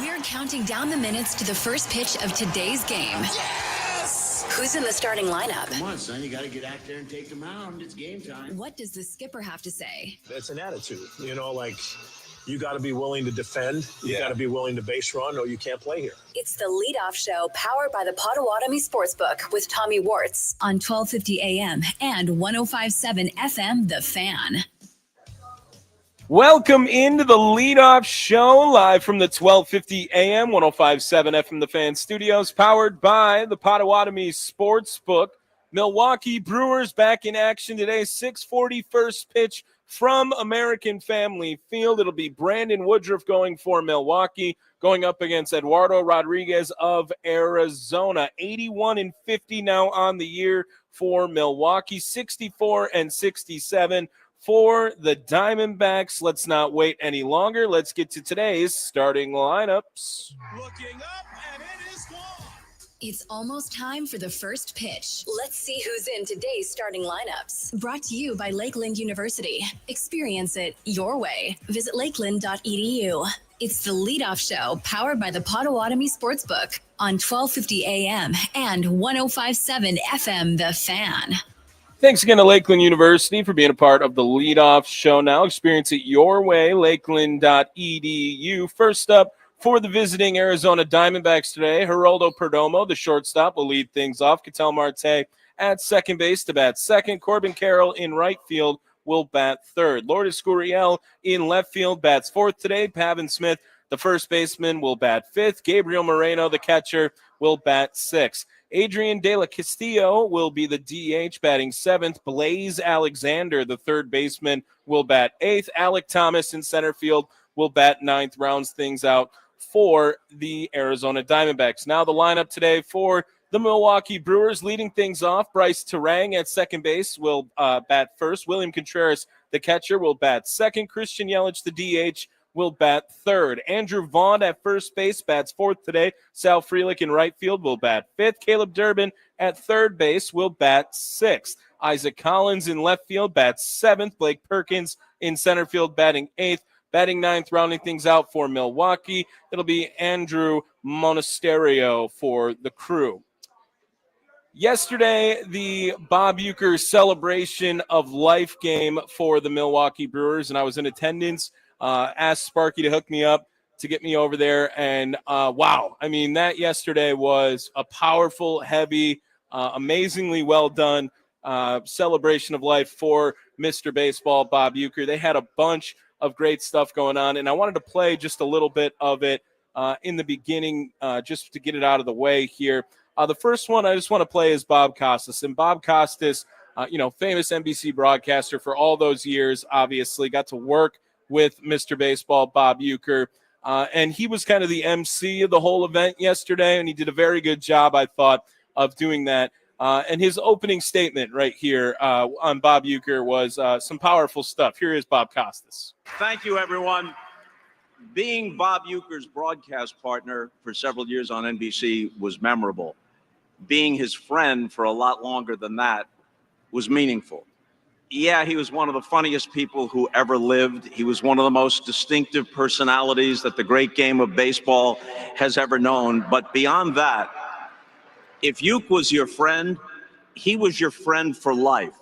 We're counting down the minutes to the first pitch of today's game. Yes! Who's in the starting lineup? Come on, son. You got to get out there and take the mound. It's game time. What does the skipper have to say? It's an attitude. You got to be willing to defend. You got to be willing to base run, or you can't play here. It's the leadoff show powered by the Potawatomi Sportsbook with Tommy Wortz on 1250 AM and 105.7 FM, The Fan. Welcome into the leadoff show live from the 1250 AM, 105.7 FM, The Fan studios, powered by the Potawatomi Sportsbook. Milwaukee Brewers back in action today, 6:40 first pitch from American Family Field. It'll be Brandon Woodruff going for Milwaukee, going up against Eduardo Rodriguez of Arizona. 81-50 now on the year for Milwaukee, 64-67 for the Diamondbacks. Let's not wait any longer. Let's get to today's starting lineups. Looking up, and it is gone. It's almost time for the first pitch. Let's see who's in today's starting lineups. Brought to you by Lakeland University. Experience it your way. Visit lakeland.edu. It's the leadoff show powered by the Potawatomi Sportsbook on 1250 AM and 105.7 FM, The Fan. Thanks again to Lakeland University for being a part of the leadoff show now. Experience it your way, lakeland.edu. First up, for the visiting Arizona Diamondbacks today, Geraldo Perdomo, the shortstop, will lead things off. Ketel Marte at second base to bat second. Corbin Carroll in right field will bat third. Lourdes Gurriel in left field bats fourth today. Pavin Smith, the first baseman, will bat fifth. Gabriel Moreno, the catcher, will bat sixth. Adrian De La Castillo will be the DH, batting seventh. Blaze Alexander, the third baseman, will bat eighth. Alec Thomas in center field will bat ninth. Rounds things out for the Arizona Diamondbacks. Now the lineup today for the Milwaukee Brewers. Leading things off, Bryce Terang at second base will bat first. William Contreras, the catcher, will bat second. Christian Yelich, the DH, will bat third. Andrew Vaughn at first base bats fourth today. Sal Frelick in right field will bat fifth. Caleb Durbin at third base will bat sixth. Isaac Collins in left field bats seventh. Blake Perkins in center field batting eighth. Batting ninth, rounding things out for Milwaukee, it'll be Andrew Monasterio for the Crew. Yesterday, the Bob Uecker Celebration of Life game for the Milwaukee Brewers, and I was in attendance. Asked Sparky to hook me up to get me over there, and wow. I mean, that yesterday was a powerful, heavy, amazingly well done celebration of life for Mr. Baseball, Bob Uecker. They had a bunch of great stuff going on, and I wanted to play just a little bit of it in the beginning just to get it out of the way here. The first one I just want to play is Bob Costas, and Bob Costas, famous NBC broadcaster for all those years, obviously got to work with Mr. Baseball, Bob Uecker, and he was kind of the MC of the whole event yesterday, and he did a very good job, I thought, of doing that. And his opening statement right here on Bob Uecker was some powerful stuff. Here is Bob Costas. Thank you, everyone. Being Bob Uecker's broadcast partner for several years on NBC was memorable. Being his friend for a lot longer than that was meaningful. Yeah, he was one of the funniest people who ever lived. He was one of the most distinctive personalities that the great game of baseball has ever known. But beyond that, if Ueck was your friend, he was your friend for life.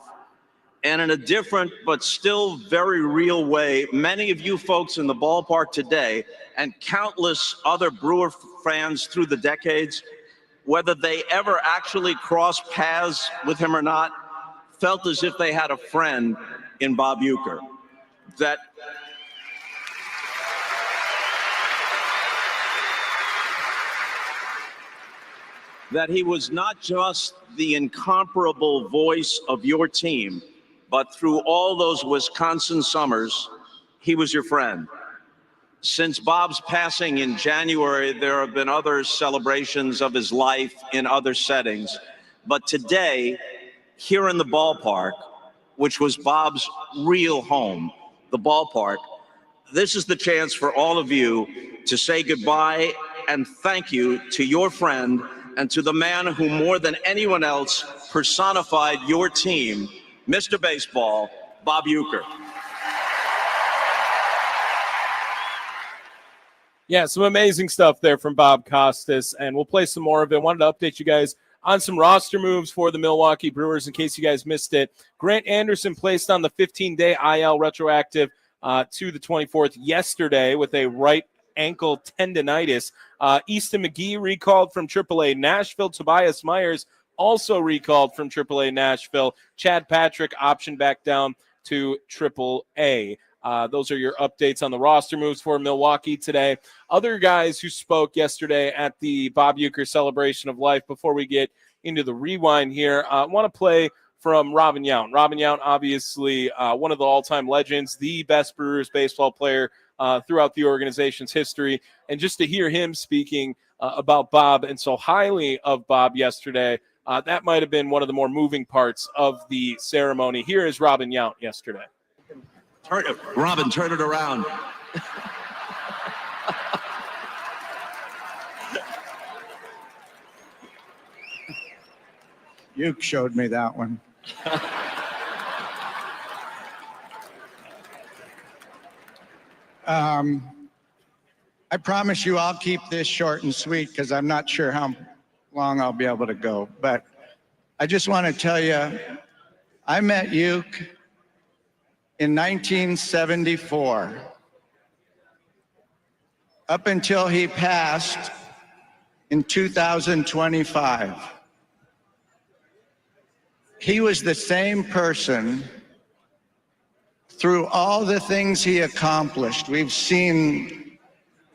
And in a different but still very real way, many of you folks in the ballpark today and countless other Brewer fans through the decades, whether they ever actually crossed paths with him or not, felt as if they had a friend in Bob Uecker. That he was not just the incomparable voice of your team, but through all those Wisconsin summers, he was your friend. Since Bob's passing in January, there have been other celebrations of his life in other settings. But today, here in the ballpark, which was Bob's real home, the ballpark, this is the chance for all of you to say goodbye and thank you to your friend and to the man who more than anyone else personified your team, Mr. Baseball, Bob Uecker. Yeah, some amazing stuff there from Bob Costas, and we'll play some more of it. Wanted to update you guys on some roster moves for the Milwaukee Brewers in case you guys missed it. Grant Anderson placed on the 15-day IL retroactive to the 24th yesterday with a right ankle tendonitis. Easton McGee recalled from AAA Nashville. Tobias Myers also recalled from AAA Nashville. Chad Patrick optioned back down to AAA. Those are your updates on the roster moves for Milwaukee today. Other guys who spoke yesterday at the Bob Uecker Celebration of Life. Before we get into the rewind here, I want to play from Robin Yount. Robin Yount, obviously one of the all-time legends, the best Brewers baseball player throughout the organization's history. And just to hear him speaking about Bob and so highly of Bob yesterday, that might have been one of the more moving parts of the ceremony. Here is Robin Yount yesterday. Robin, turn it around. You showed me that one. I promise you I'll keep this short and sweet because I'm not sure how long I'll be able to go. But I just want to tell you, I met Uke in 1974. Up until he passed in 2025. He was the same person through all the things he accomplished. We've seen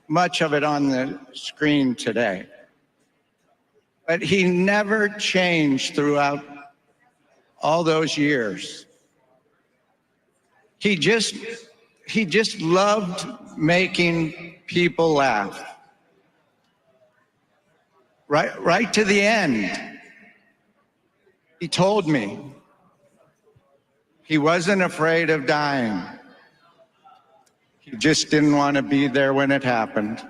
much of it on the screen today. But he never changed throughout all those years. He just loved making people laugh. Right to the end. He told me he wasn't afraid of dying. He just didn't want to be there when it happened.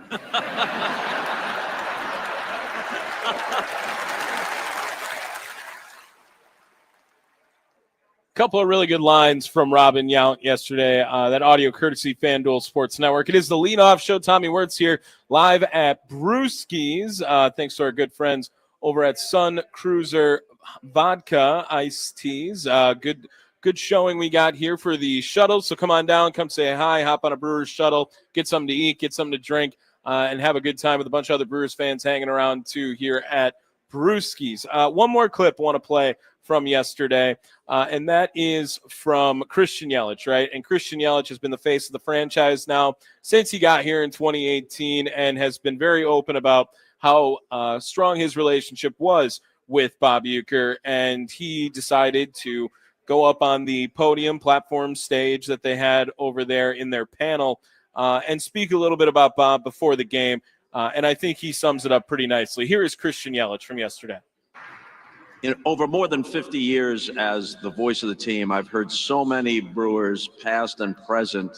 Couple of really good lines from Robin Yount yesterday. That audio courtesy FanDuel Sports Network. It is the leadoff show. Tommy Wortz here live at Brewski's. Thanks to our good friends over at Sun Cruiser Vodka Iced Teas. Good showing we got here for the shuttle. So come on down, come say hi, hop on a Brewers shuttle, get something to eat, get something to drink, and have a good time with a bunch of other Brewers fans hanging around too here at Brewski's. One more clip I want to play from yesterday, and that is from Christian Yelich, right? And Christian Yelich has been the face of the franchise now since he got here in 2018 and has been very open about how strong his relationship was with Bob Uecker, and he decided to go up on the podium platform stage that they had over there in their panel and speak a little bit about Bob before the game, and I think he sums it up pretty nicely. Here is Christian Yelich from yesterday. Over more than 50 years as the voice of the team, I've heard so many Brewers, past and present,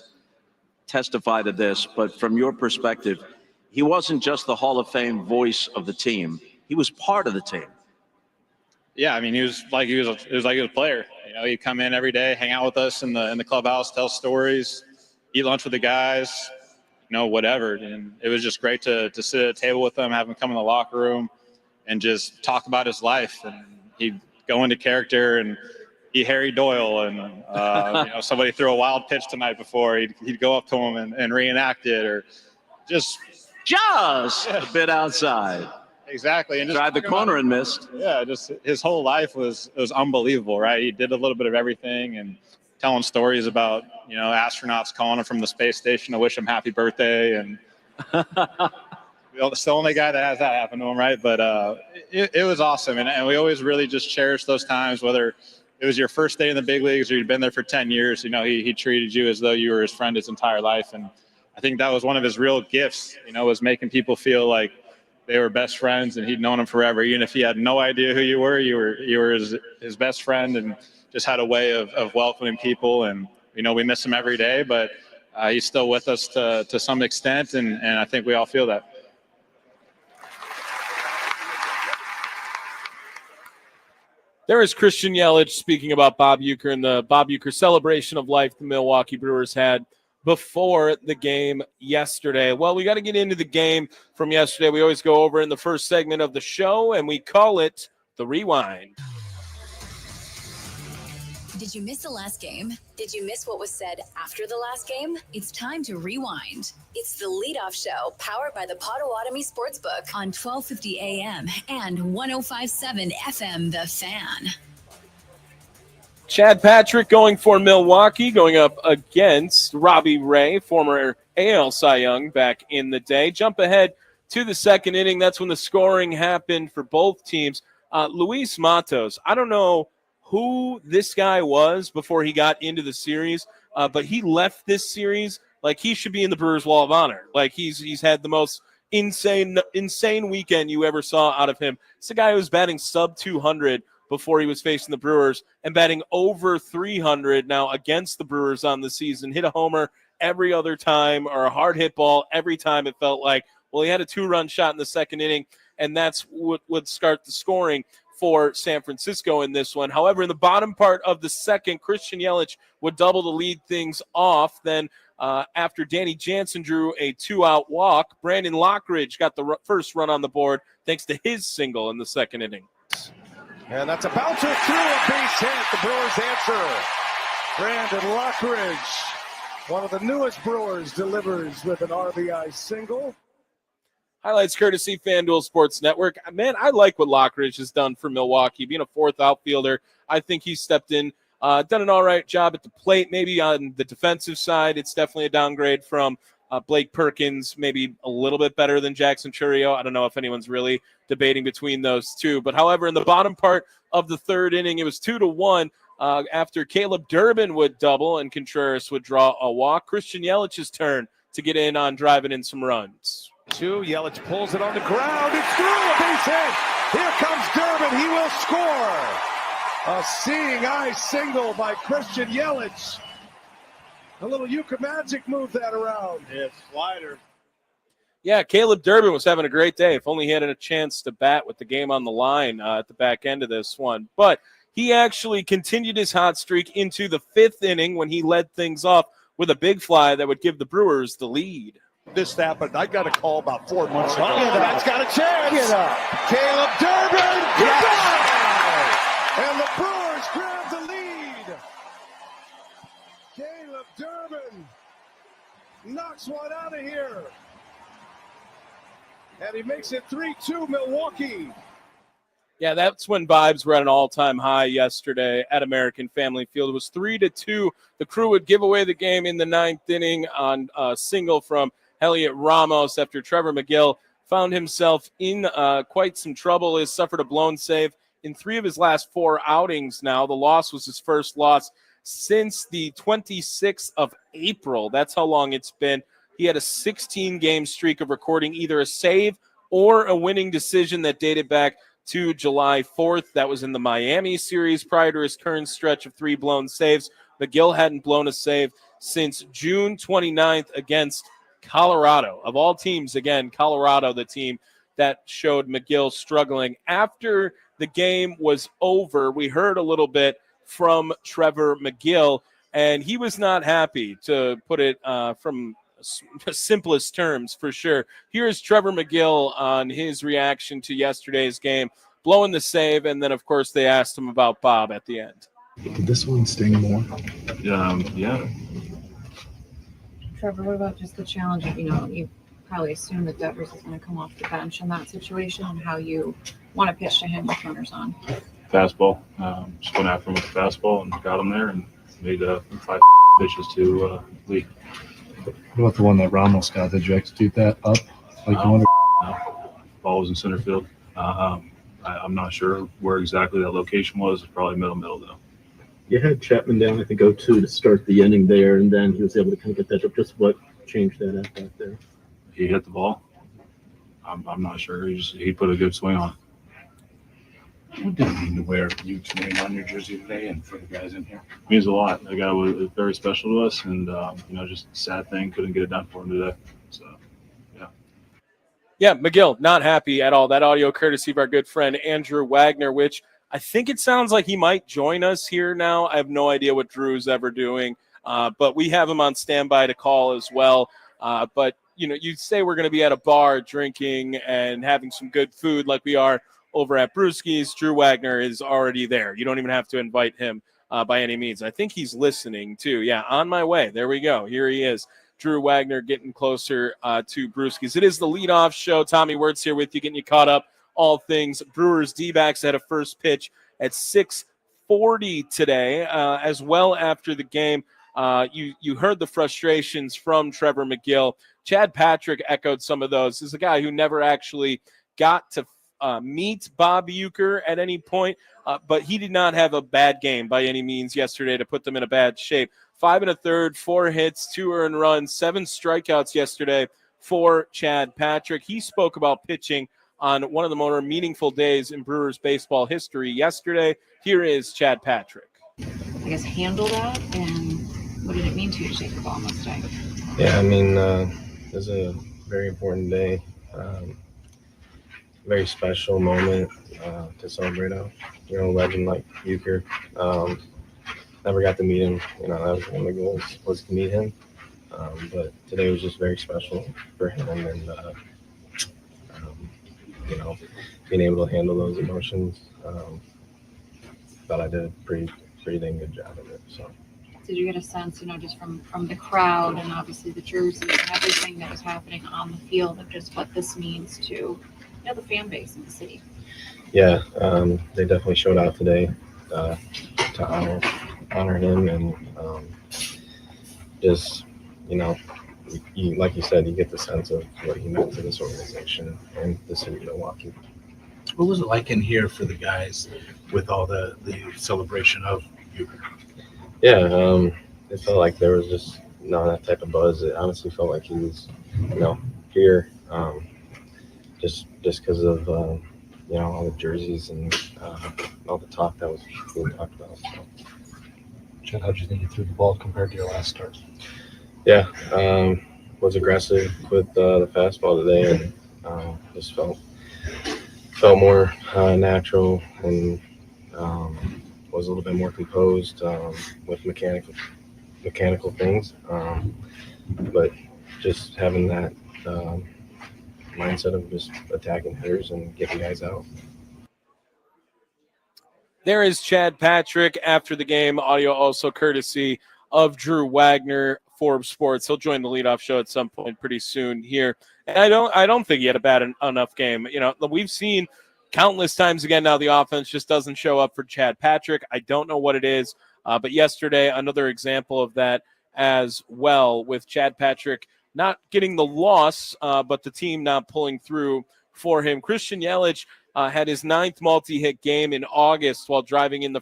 testify to this. But from your perspective, he wasn't just the Hall of Fame voice of the team. He was part of the team. Yeah, I mean, he was like he was a player. You know, he'd come in every day, hang out with us in the clubhouse, tell stories, eat lunch with the guys, you know, whatever. And it was just great to sit at a table with him, have him come in the locker room, and just talk about his life. And he'd go into character and be Harry Doyle. And, you know, somebody threw a wild pitch the night before. He'd go up to him and reenact it, or just a bit outside. Exactly. And tried the corner and missed. Yeah, just his whole life was unbelievable, right? He did a little bit of everything and telling stories about, you know, astronauts calling him from the space station to wish him happy birthday. And it's the only guy that has that happen to him, right? But it was awesome. And we always really just cherished those times, whether it was your first day in the big leagues or you'd been there for 10 years. You know, he treated you as though you were his friend his entire life. And I think that was one of his real gifts, you know, was making people feel like they were best friends and he'd known him forever. Even if he had no idea who you were his best friend, and just had a way of welcoming people. And, you know, we miss him every day, but he's still with us to some extent. And I think we all feel that. There is Christian Yelich speaking about Bob Uecker and the Bob Uecker celebration of life the Milwaukee Brewers had before the game yesterday. Well, we got to get into the game from yesterday. We always go over in the first segment of the show, and we call it the Rewind. Did you miss the last game? Did you miss what was said after the last game? It's time to rewind. It's the leadoff show powered by the Potawatomi Sportsbook on 1250 AM and 105.7 FM, The Fan. Chad Patrick going for Milwaukee, going up against Robbie Ray, former AL Cy Young back in the day. Jump ahead to the second inning. That's when the scoring happened for both teams. Luis Matos, I don't know who this guy was before he got into the series, but he left this series like he should be in the Brewers Wall of Honor. Like he's had the most insane weekend you ever saw out of him. It's a guy who was batting sub 200 before he was facing the Brewers and batting over 300 now against the Brewers on the season. Hit a homer every other time or a hard hit ball every time it felt like. Well, he had a 2-run shot in the second inning, and that's what would start the scoring for San Francisco in this one. However, in the bottom part of the second, Christian Yelich would double to lead things off. Then after Danny Jansen drew a 2-out walk, Brandon Lockridge got the first run on the board thanks to his single in the second inning. And that's a bouncer through a base hit. The Brewers answer. Brandon Lockridge, one of the newest Brewers, delivers with an RBI single. Highlights courtesy FanDuel Sports Network. Man, I like what Lockridge has done for Milwaukee. Being a fourth outfielder, I think he's stepped in, done an all right job at the plate. Maybe on the defensive side, it's definitely a downgrade from Blake Perkins, maybe a little bit better than Jackson Chourio. I don't know if anyone's really debating between those two. But however, in the bottom part of the third inning, it was 2-1 after Caleb Durbin would double and Contreras would draw a walk. Christian Yelich's turn to get in on driving in some runs. Yelich pulls it on the ground. It's through a base hit. Here comes Durbin. He will score. A seeing eye single by Christian Yelich. A little Yucca Magic moved that around. Yeah, slider. Yeah, Caleb Durbin was having a great day. If only he had a chance to bat with the game on the line at the back end of this one. But he actually continued his hot streak into the fifth inning when he led things off with a big fly that would give the Brewers the lead. This happened. I got a call about 4 months ago. That's got a chance. Get up. Caleb Durbin. Goodbye. And the Brewers grab the lead. Caleb Durbin knocks one out of here. And he makes it 3-2 Milwaukee. Yeah, that's when vibes were at an all-time high yesterday at American Family Field. It was 3-2. The Crew would give away the game in the ninth inning on a single from Elliot Ramos after Trevor McGill found himself in quite some trouble. He suffered a blown save in 3 of his last 4 outings now. The loss was his first loss since the 26th of April. That's how long it's been. He had a 16-game streak of recording either a save or a winning decision that dated back to July 4th. That was in the Miami series prior to his current stretch of 3 blown saves. McGill hadn't blown a save since June 29th against Colorado. Of all teams, again, Colorado, the team that showed McGill struggling. After the game was over, we heard a little bit from Trevor McGill, and he was not happy, to put it from simplest terms for sure. Here's Trevor McGill on his reaction to yesterday's game, blowing the save, and then, of course, they asked him about Bob at the end. Did this one sting more? Yeah. Trevor, what about just the challenge of, you probably assume that Devers is going to come off the bench in that situation and how you want to pitch to him with runners on? Fastball. Just went after him with the fastball and got him there and made 5 pitches to Lee. What about the one that Ramos got? Did you execute that up like you wanted? No. Ball was in center field. I'm not sure where exactly that location was. It's probably middle though. You had Chapman down, I think, 0-2 to start the inning there, and then he was able to kind of get that up. Just what changed that at that there? He hit the ball. I'm not sure. He put a good swing on. What did it mean to wear Utes name on your jersey today and for the guys in here? It means a lot. The guy was very special to us, and just a sad thing. Couldn't get it done for him today. So, yeah. Yeah, McGill, not happy at all. That audio courtesy of our good friend Andrew Wagner, which I think it sounds like he might join us here now. I have no idea what Drew's ever doing. But we have him on standby to call as well. But, you say we're going to be at a bar drinking and having some good food like we are over at Brewski's. Drew Wagner is already there. You don't even have to invite him by any means. I think he's listening too. Yeah, on my way. There we go. Here he is. Drew Wagner getting closer to Brewski's. It is the leadoff show. Tommy Wortz here with you, getting you caught up. All things Brewers D-backs had a first pitch at 6:40 today. As well after the game, you heard the frustrations from Trevor McGill. Chad Patrick echoed some of those. This is a guy who never actually got to meet Bob Uecker at any point, but he did not have a bad game by any means yesterday to put them in a bad shape. 5 1/3, 4 hits, 2 earned runs, 7 strikeouts yesterday for Chad Patrick. He spoke about pitching on one of the more meaningful days in Brewers baseball history yesterday. Here is Chad Patrick. I guess handle that, and what did it mean to you to take the ball Mustang? Yeah, it was a very important day, very special moment to celebrate a legend like Uecker. Never got to meet him. That was one of the goals, was to meet him. But today was just very special for him, and being able to handle those emotions. Thought I did a pretty dang good job of it. So. Did you get a sense, just from the crowd and obviously the jerseys and everything that was happening on the field, of just what this means to the fan base in the city? Yeah, they definitely showed out today to honor him, and just like you said, you get the sense of what he meant to this organization and the city of Milwaukee. What was it like in here for the guys with all the celebration of Uecker? Yeah, it felt like there was just that type of buzz. It honestly felt like he was, here, just because of all the jerseys and all the talk that was being talked about. So. Chad, how'd you think you threw the ball compared to your last start? Yeah, was aggressive with the fastball today, and just felt more natural, and was a little bit more composed with mechanical things, but just having that mindset of just attacking hitters and getting guys out. There is Chad Patrick after the game. Audio also courtesy of Drew Wagner, Forbes Sports. He'll join the leadoff show at some point pretty soon here. And I don't think he had a bad enough game. We've seen countless times again now the offense just doesn't show up for Chad Patrick. I don't know what it is, but yesterday another example of that as well, with Chad Patrick not getting the loss, but the team not pulling through for him. Christian Yelich had his 9th multi-hit game in August while driving in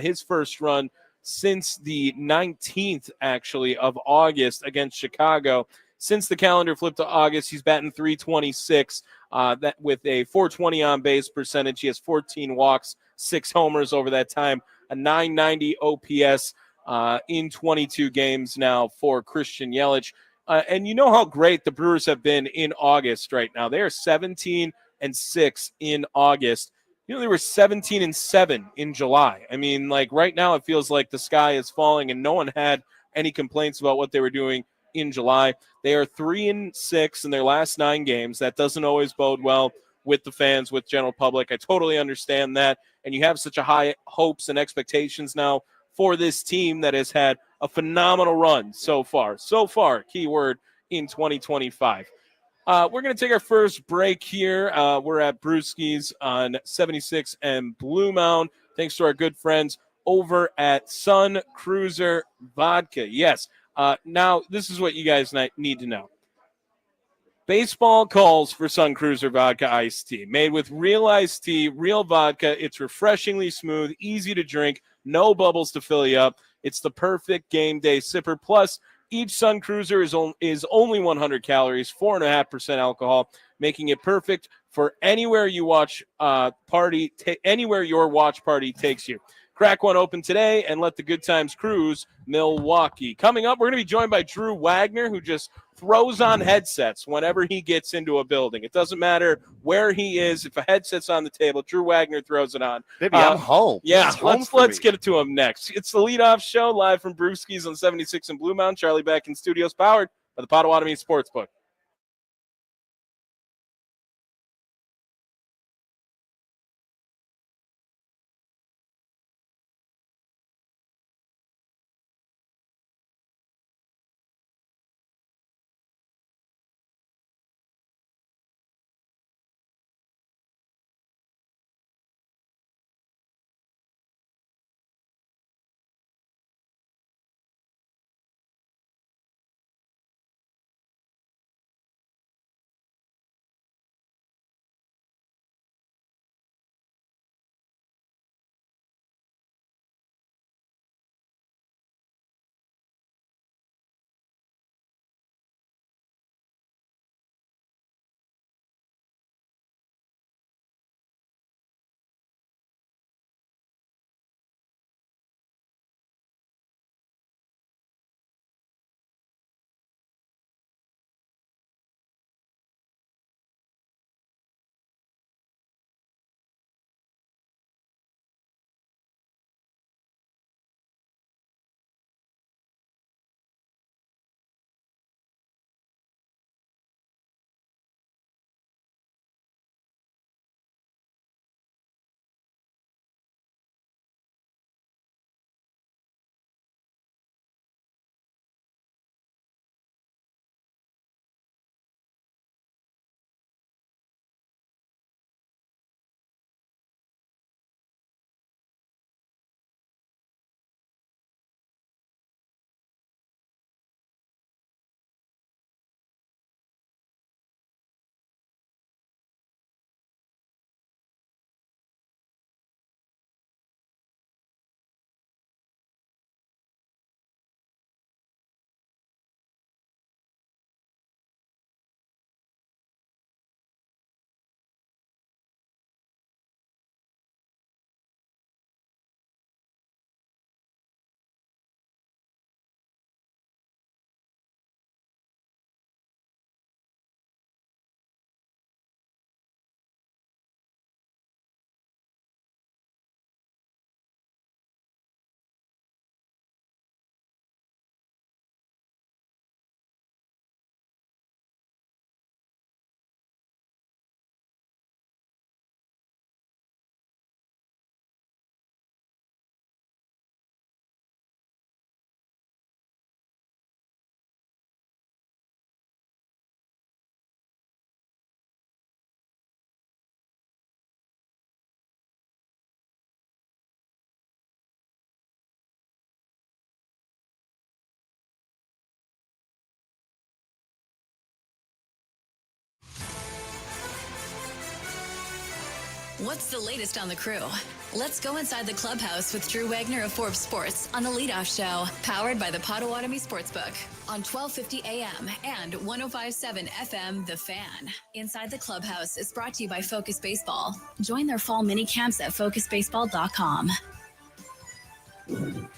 his first run since the 19th, actually, of August against Chicago. Since the calendar flipped to August, he's batting .326 that with a .420 on-base percentage. He has 14 walks, 6 homers over that time, a .990 OPS in 22 games now for Christian Yelich. And you know how great the Brewers have been in August right now. They are 17-6 in August. They were 17-7 in July. Right now it feels like the sky is falling, and no one had any complaints about what they were doing in July. They are 3-6 in their last 9 games. That doesn't always bode well with the fans, with general public. I totally understand that. And you have such a high hopes and expectations now for this team that has had a phenomenal run so far, keyword, in 2025. We're going to take our first break here. We're at Brewski's on 76 and Blue Mound. Thanks to our good friends over at Sun Cruiser Vodka. Yes. Now, this is what you guys need to know. Baseball calls for Sun Cruiser Vodka Iced Tea. Made with real iced tea, real vodka. It's refreshingly smooth, easy to drink, no bubbles to fill you up. It's the perfect game day sipper. Plus, each Sun Cruiser is only 100 calories, 4.5% alcohol, making it perfect for anywhere you watch anywhere your watch party takes you. Crack one open today and let the good times cruise Milwaukee. Coming up, we're going to be joined by Drew Wagner, who just throws on headsets whenever he gets into a building. It doesn't matter where he is. If a headset's on the table, Drew Wagner throws it on. Baby, I'm home. Yeah, This is home let's for me. get it to him next. It's the leadoff show live from Brewski's on 76 in Blue Mountain. Charlie back in studios, powered by the Potawatomi Sportsbook. What's the latest on the crew? Let's go inside the clubhouse with Drew Wagner of Forbes Sports on the Leadoff Show, powered by the Potawatomi Sportsbook on 1250 AM and 105.7 FM The Fan. Inside the clubhouse is brought to you by Focus Baseball. Join their fall mini camps at focusbaseball.com.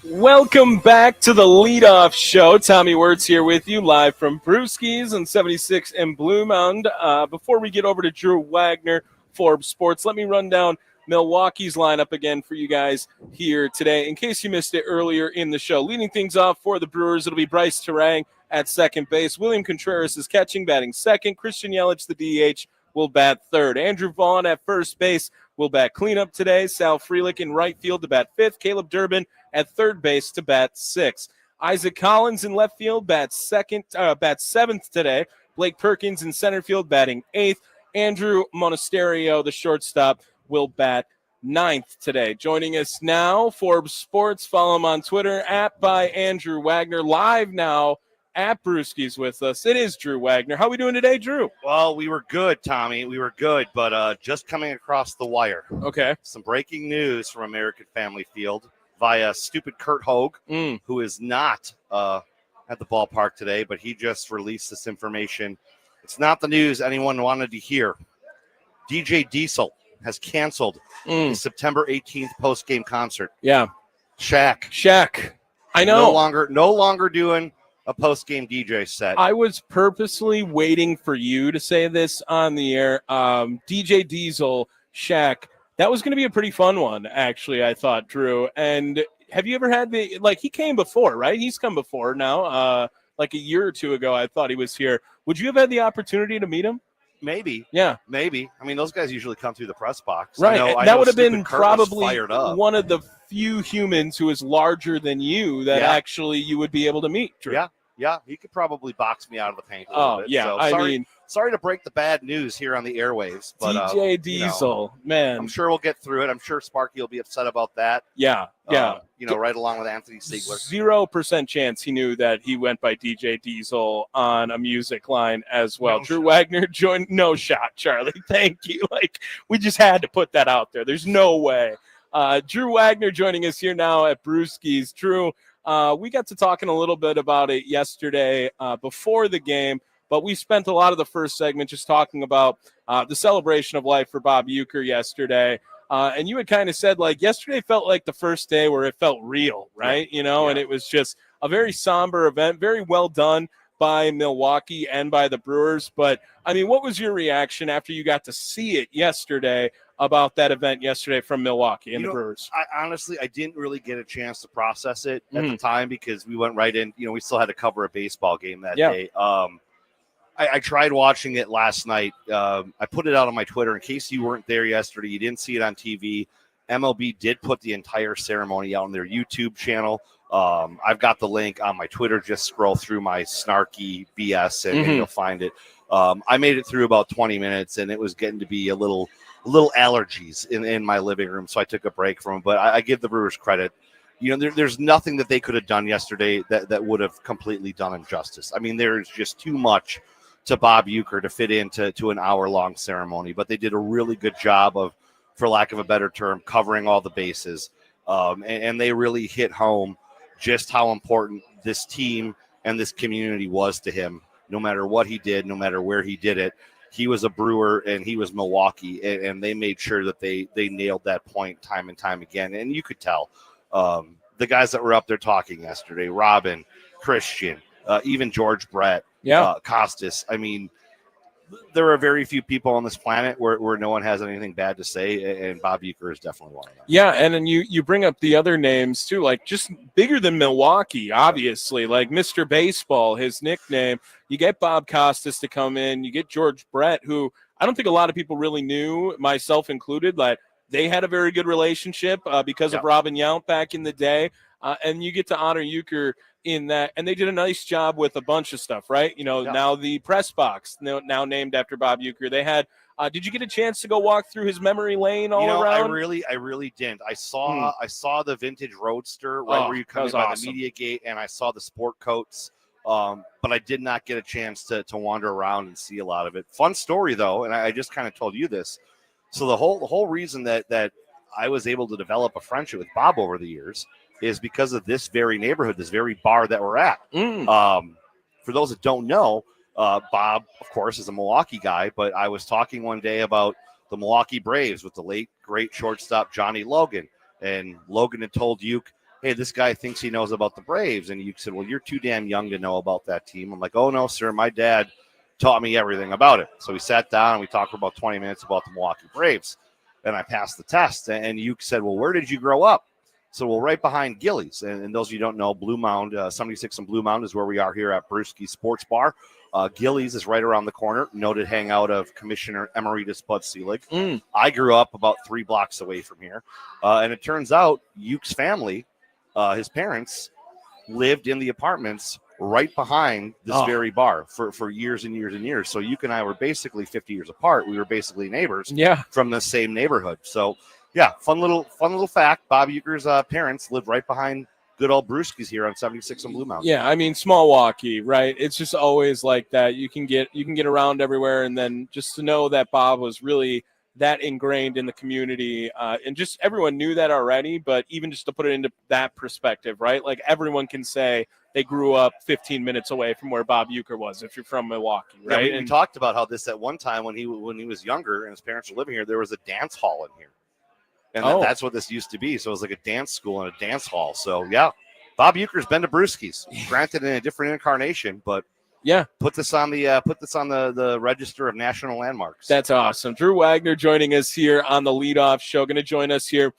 Welcome back to the leadoff show. Tommy Wortz here with you live from Brewski's on 76 in Blue Mound. Before we get over to Drew Wagner, Forbes Sports, let me run down Milwaukee's lineup again for you guys here today in case you missed it earlier in the show. Leading things off for the Brewers, it'll be Bryce Terang at second base. William Contreras is catching, batting second. Christian Yelich, the DH, will bat third. Andrew Vaughn at first base will bat cleanup today. Sal Frelick in right field to bat fifth. Caleb Durbin at third base to bat sixth. Isaac Collins in left field bats seventh today. Blake Perkins in center field batting eighth. Andrew Monasterio, the shortstop, will bat ninth today. Joining us now, Forbes Sports. Follow him on Twitter, @by Andrew Wagner. Live now at Brewski's with us. It is Drew Wagner. How are we doing today, Drew? Well, we were good, Tommy. We were good, but just coming across the wire. Okay. Some breaking news from American Family Field via stupid Kurt Hogue, who is not at the ballpark today, but he just released this information. It's not the news anyone wanted to hear. DJ Diesel has canceled the September 18th post-game concert. Yeah. Shaq. I know. No longer doing a post-game DJ set. I was purposely waiting for you to say this on the air. DJ Diesel, Shaq, that was going to be a pretty fun one, actually, I thought, Drew. And have you ever had he came before, right? He's come before now. Like a year or two ago, I thought he was here. Would you have had the opportunity to meet him? Maybe. Yeah. Maybe. I mean, those guys usually come through the press box. Right. I that know would have been stupid Kurt was probably fired up. one of the few humans who is larger than you that actually you would be able to meet, Drew. Yeah, he could probably box me out of the paint a little bit. Yeah. So sorry to break the bad news here on the airwaves, but DJ Diesel, man, I'm sure we'll get through it. I'm sure Sparky will be upset about that. Yeah. Right along with Anthony Siegler. 0% chance he knew that he went by DJ Diesel on a music line as well. Drew Wagner joined. No shot, Charlie. Thank you. We just had to put that out there. There's no way. Drew Wagner joining us here now at Brewski's. Drew, we got to talking a little bit about it yesterday before the game, but we spent a lot of the first segment just talking about the celebration of life for Bob Uecker yesterday. And you had kind of said, yesterday felt like the first day where it felt real, right? And it was just a very somber event, very well done by Milwaukee and by the Brewers. But, I mean, what was your reaction after you got to see it yesterday about that event yesterday from Milwaukee and the Brewers? I didn't really get a chance to process it at the time because we went right in. We still had to cover a baseball game that day. I tried watching it last night. I put it out on my Twitter in case you weren't there yesterday. You didn't see it on TV. MLB did put the entire ceremony out on their YouTube channel. I've got the link on my Twitter. Just scroll through my snarky BS and you'll find it. I made it through about 20 minutes, and it was getting to be a little allergies in my living room, so I took a break from it. But I give the Brewers credit. There's nothing that they could have done yesterday that would have completely done him justice. I mean, there's just too much to Bob Uecker to fit into an hour-long ceremony. But they did a really good job of, for lack of a better term, covering all the bases. And they really hit home just how important this team and this community was to him. No matter what he did, no matter where he did it, he was a Brewer and he was Milwaukee, and they made sure that they nailed that point time and time again. And you could tell the guys that were up there talking yesterday, Robin, Christian, even George Brett, Costas. I mean, there are very few people on this planet where no one has anything bad to say, and Bob Uecker is definitely one of them. Yeah, and then you bring up the other names too, just bigger than Milwaukee, obviously, like Mr. Baseball, his nickname. You get Bob Costas to come in. You get George Brett, who I don't think a lot of people really knew, myself included, they had a very good relationship because of Robin Yount back in the day. And you get to honor Uecker in that. And they did a nice job with a bunch of stuff, right? Now the press box, now named after Bob Uecker. They had did you get a chance to go walk through his memory lane around? I really didn't. I saw the vintage Roadster where you come in by the media gate, and I saw the sport coats. But I did not get a chance to wander around and see a lot of it. Fun story though, and I just kind of told you this. So the whole reason that I was able to develop a friendship with Bob over the years is because of this very neighborhood, this very bar that we're at. For those that don't know, Bob, of course, is a Milwaukee guy, but I was talking one day about the Milwaukee Braves with the late, great shortstop Johnny Logan. And Logan had told Ueck, hey, this guy thinks he knows about the Braves. And Ueck said, well, you're too damn young to know about that team. I'm like, oh, no, sir, my dad taught me everything about it. So we sat down and we talked for about 20 minutes about the Milwaukee Braves. And I passed the test. And Ueck said, well, where did you grow up? So, well, right behind Gillies. And those of you who don't know, Blue Mound, 76 and Blue Mound is where we are here at Brewski Sports Bar. Gillies is right around the corner, noted hangout of Commissioner Emeritus Bud Selig. I grew up about 3 blocks away from here. And it turns out Ueck's family, his parents, lived in the apartments right behind this very bar for years and years and years. So Ueck and I were basically 50 years apart. We were basically neighbors from the same neighborhood. So, yeah, fun little fact. Bob Uecker's parents lived right behind good old Brewski's here on 76 and Blue Mountain. Yeah, I mean, Milwaukee, right? It's just always like that. You can get around everywhere, and then just to know that Bob was really that ingrained in the community, and just everyone knew that already, but even just to put it into that perspective, right? Like everyone can say they grew up 15 minutes away from where Bob Uecker was if you're from Milwaukee, right? Yeah, we talked about how this at one time when he was younger and his parents were living here, there was a dance hall in here. And that's what this used to be. So it was like a dance school and a dance hall. So, yeah, Bob Uecker's been to Brewski's, granted in a different incarnation, but yeah, put this on the register of national landmarks. That's awesome. Drew Wagner joining us here on the leadoff show. Going to join us here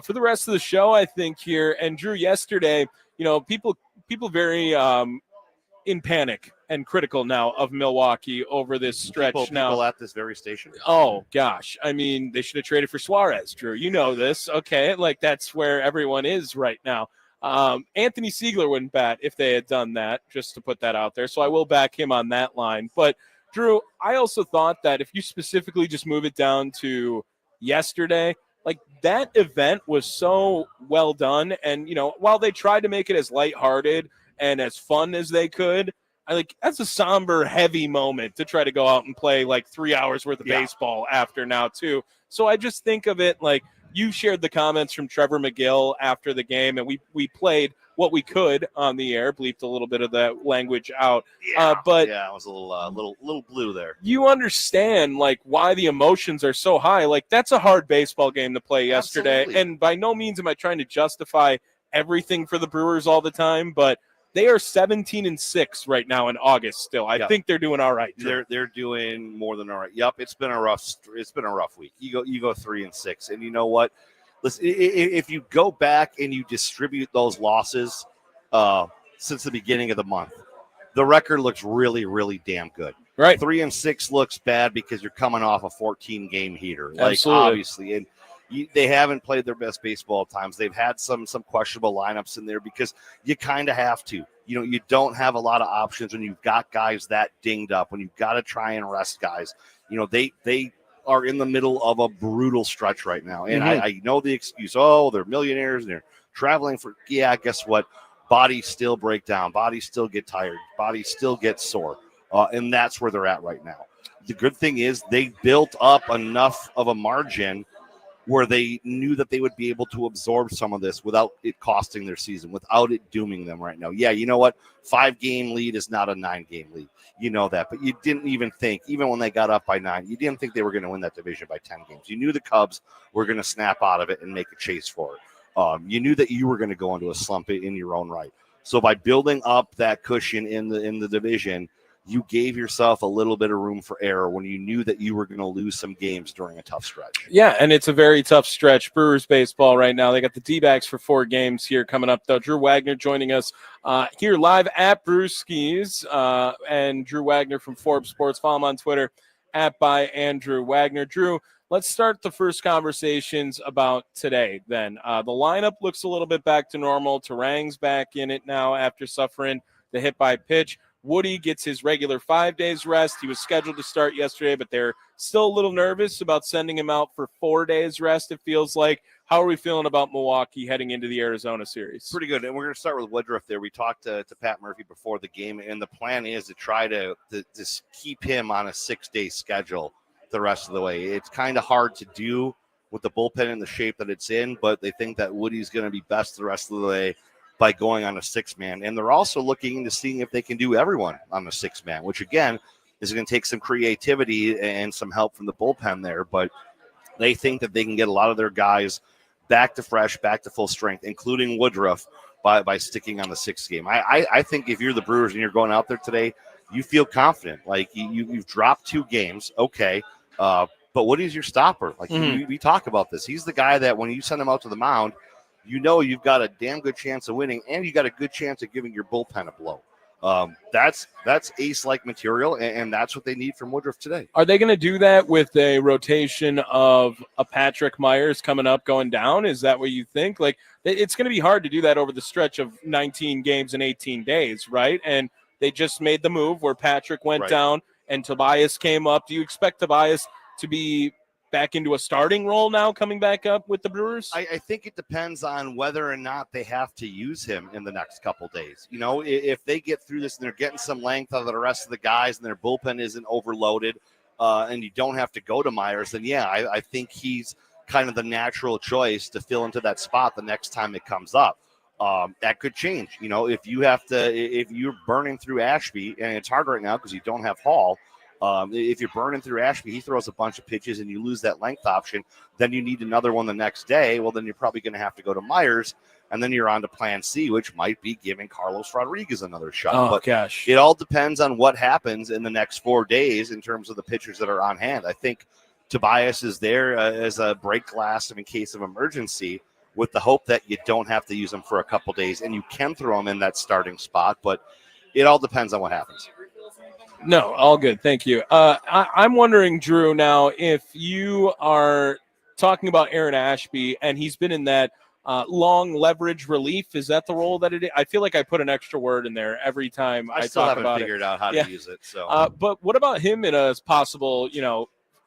for the rest of the show, I think. Here and Drew, yesterday, people very in panic and critical now of Milwaukee over this stretch. People at this very station. Oh gosh, I mean, they should have traded for Suarez. Drew, you know this, okay? Like that's where everyone is right now. Anthony Siegler wouldn't bat if they had done that, just to put that out there. So I will back him on that line. But, Drew, I also thought that if you specifically just move it down to yesterday, like that event was so well done. And, while they tried to make it as lighthearted and as fun as they could, that's a somber, heavy moment to try to go out and play like 3 hours worth of baseball after now, too. So I just think of it like, you shared the comments from Trevor McGill after the game, and we played what we could on the air, bleeped a little bit of that language out. But it was a little blue there. You understand like why the emotions are so high. Like that's a hard baseball game to play yesterday, Absolutely. and by no means am I trying to justify everything for the Brewers all the time, but they are 17-6 right now in August. Still, I think they're doing all right. They're doing more than all right. Yep, it's been a rough week. You go 3-6, and you know what? Listen, if you go back and you distribute those losses since the beginning of the month, the record looks really, really damn good. Right, 3-6 looks bad because you're coming off a 14-game heater, Absolutely. Obviously, and. They haven't played their best baseball at times. They've had some questionable lineups in there because you kind of have to. You don't have a lot of options when you've got guys that dinged up, when you've got to try and rest guys. They are in the middle of a brutal stretch right now. And I know the excuse, they're millionaires and they're traveling for, guess what? Bodies still break down. Bodies still get tired. Bodies still get sore. And that's where they're at right now. The good thing is they built up enough of a margin where they knew that they would be able to absorb some of this without it costing their season, without it dooming them right now. Yeah, you know what? 5-game lead is not a 9-game lead. You know that. But you didn't even think, even when they got up by 9, you didn't think they were going to win that division by 10 games. You knew the Cubs were going to snap out of it and make a chase for it. You knew that you were going to go into a slump in your own right. So by building up that cushion in the division, you gave yourself a little bit of room for error when you knew that you were going to lose some games during a tough stretch. Yeah, and it's a very tough stretch. Brewers baseball right now. They got the D-backs for 4 games here coming up, though. Drew Wagner joining us here live at Brewski's, and Drew Wagner from Forbes Sports. Follow him on Twitter @by Andrew Wagner. Drew, let's start the first conversations about today then. The lineup looks a little bit back to normal. Terang's back in it now after suffering the hit by pitch. Woody gets his regular 5 days rest. He was scheduled to start yesterday, but they're still a little nervous about sending him out for 4 days rest, it feels like. How are we feeling about Milwaukee heading into the Arizona series? Pretty good. And we're going to start with Woodruff there. We talked to Pat Murphy before the game, and the plan is to try to just keep him on a 6-day schedule the rest of the way. It's kind of hard to do with the bullpen in the shape that it's in, but they think that Woody's going to be best the rest of the way by going on a 6-man. And they're also looking into seeing if they can do everyone on the 6-man, which, again, is going to take some creativity and some help from the bullpen there. But they think that they can get a lot of their guys back to fresh, back to full strength, including Woodruff, by sticking on the 6th game. I think if you're the Brewers and you're going out there today, you feel confident. Like, you've dropped 2 games, okay, but Woody's your stopper. Like, we talk about this. He's the guy that when you send him out to the mound, you know you've got a damn good chance of winning, and you got a good chance of giving your bullpen a blow. That's ace-like material, and that's what they need from Woodruff today. Are they going to do that with a rotation of a Patrick Myers coming up, going down? Is that what you think? Like, it's going to be hard to do that over the stretch of 19 games in 18 days, right? And they just made the move where Patrick went down and Tobias came up. Do you expect Tobias to be back into a starting role now, coming back up with the Brewers? I think it depends on whether or not they have to use him in the next couple days. You know, if they get through this and they're getting some length out of the rest of the guys and their bullpen isn't overloaded and you don't have to go to Myers, then I think he's kind of the natural choice to fill into that spot the next time it comes up. That could change. You know, if you're burning through Ashby, and it's hard right now because you don't have Hall, If you're burning through Ashby, he throws a bunch of pitches and you lose that length option, then you need another one the next day. Well, then you're probably going to have to go to Myers, and then you're on to plan C, which might be giving Carlos Rodriguez another shot. Oh, but gosh. it all depends on what happens in the next 4 days in terms of the pitchers that are on hand. I think Tobias is there as a break glass in case of emergency, with the hope that you don't have to use him for a couple days and you can throw him in that starting spot. But it all depends on what happens. No, all good. Thank you. I'm wondering, Drew, now if you are talking about Aaron Ashby and he's been in that long leverage relief, is that the role that it is? I feel like I put an extra word in there every time I still talk haven't about figured it. out how Yeah. to use it. So, but what about him in a possible,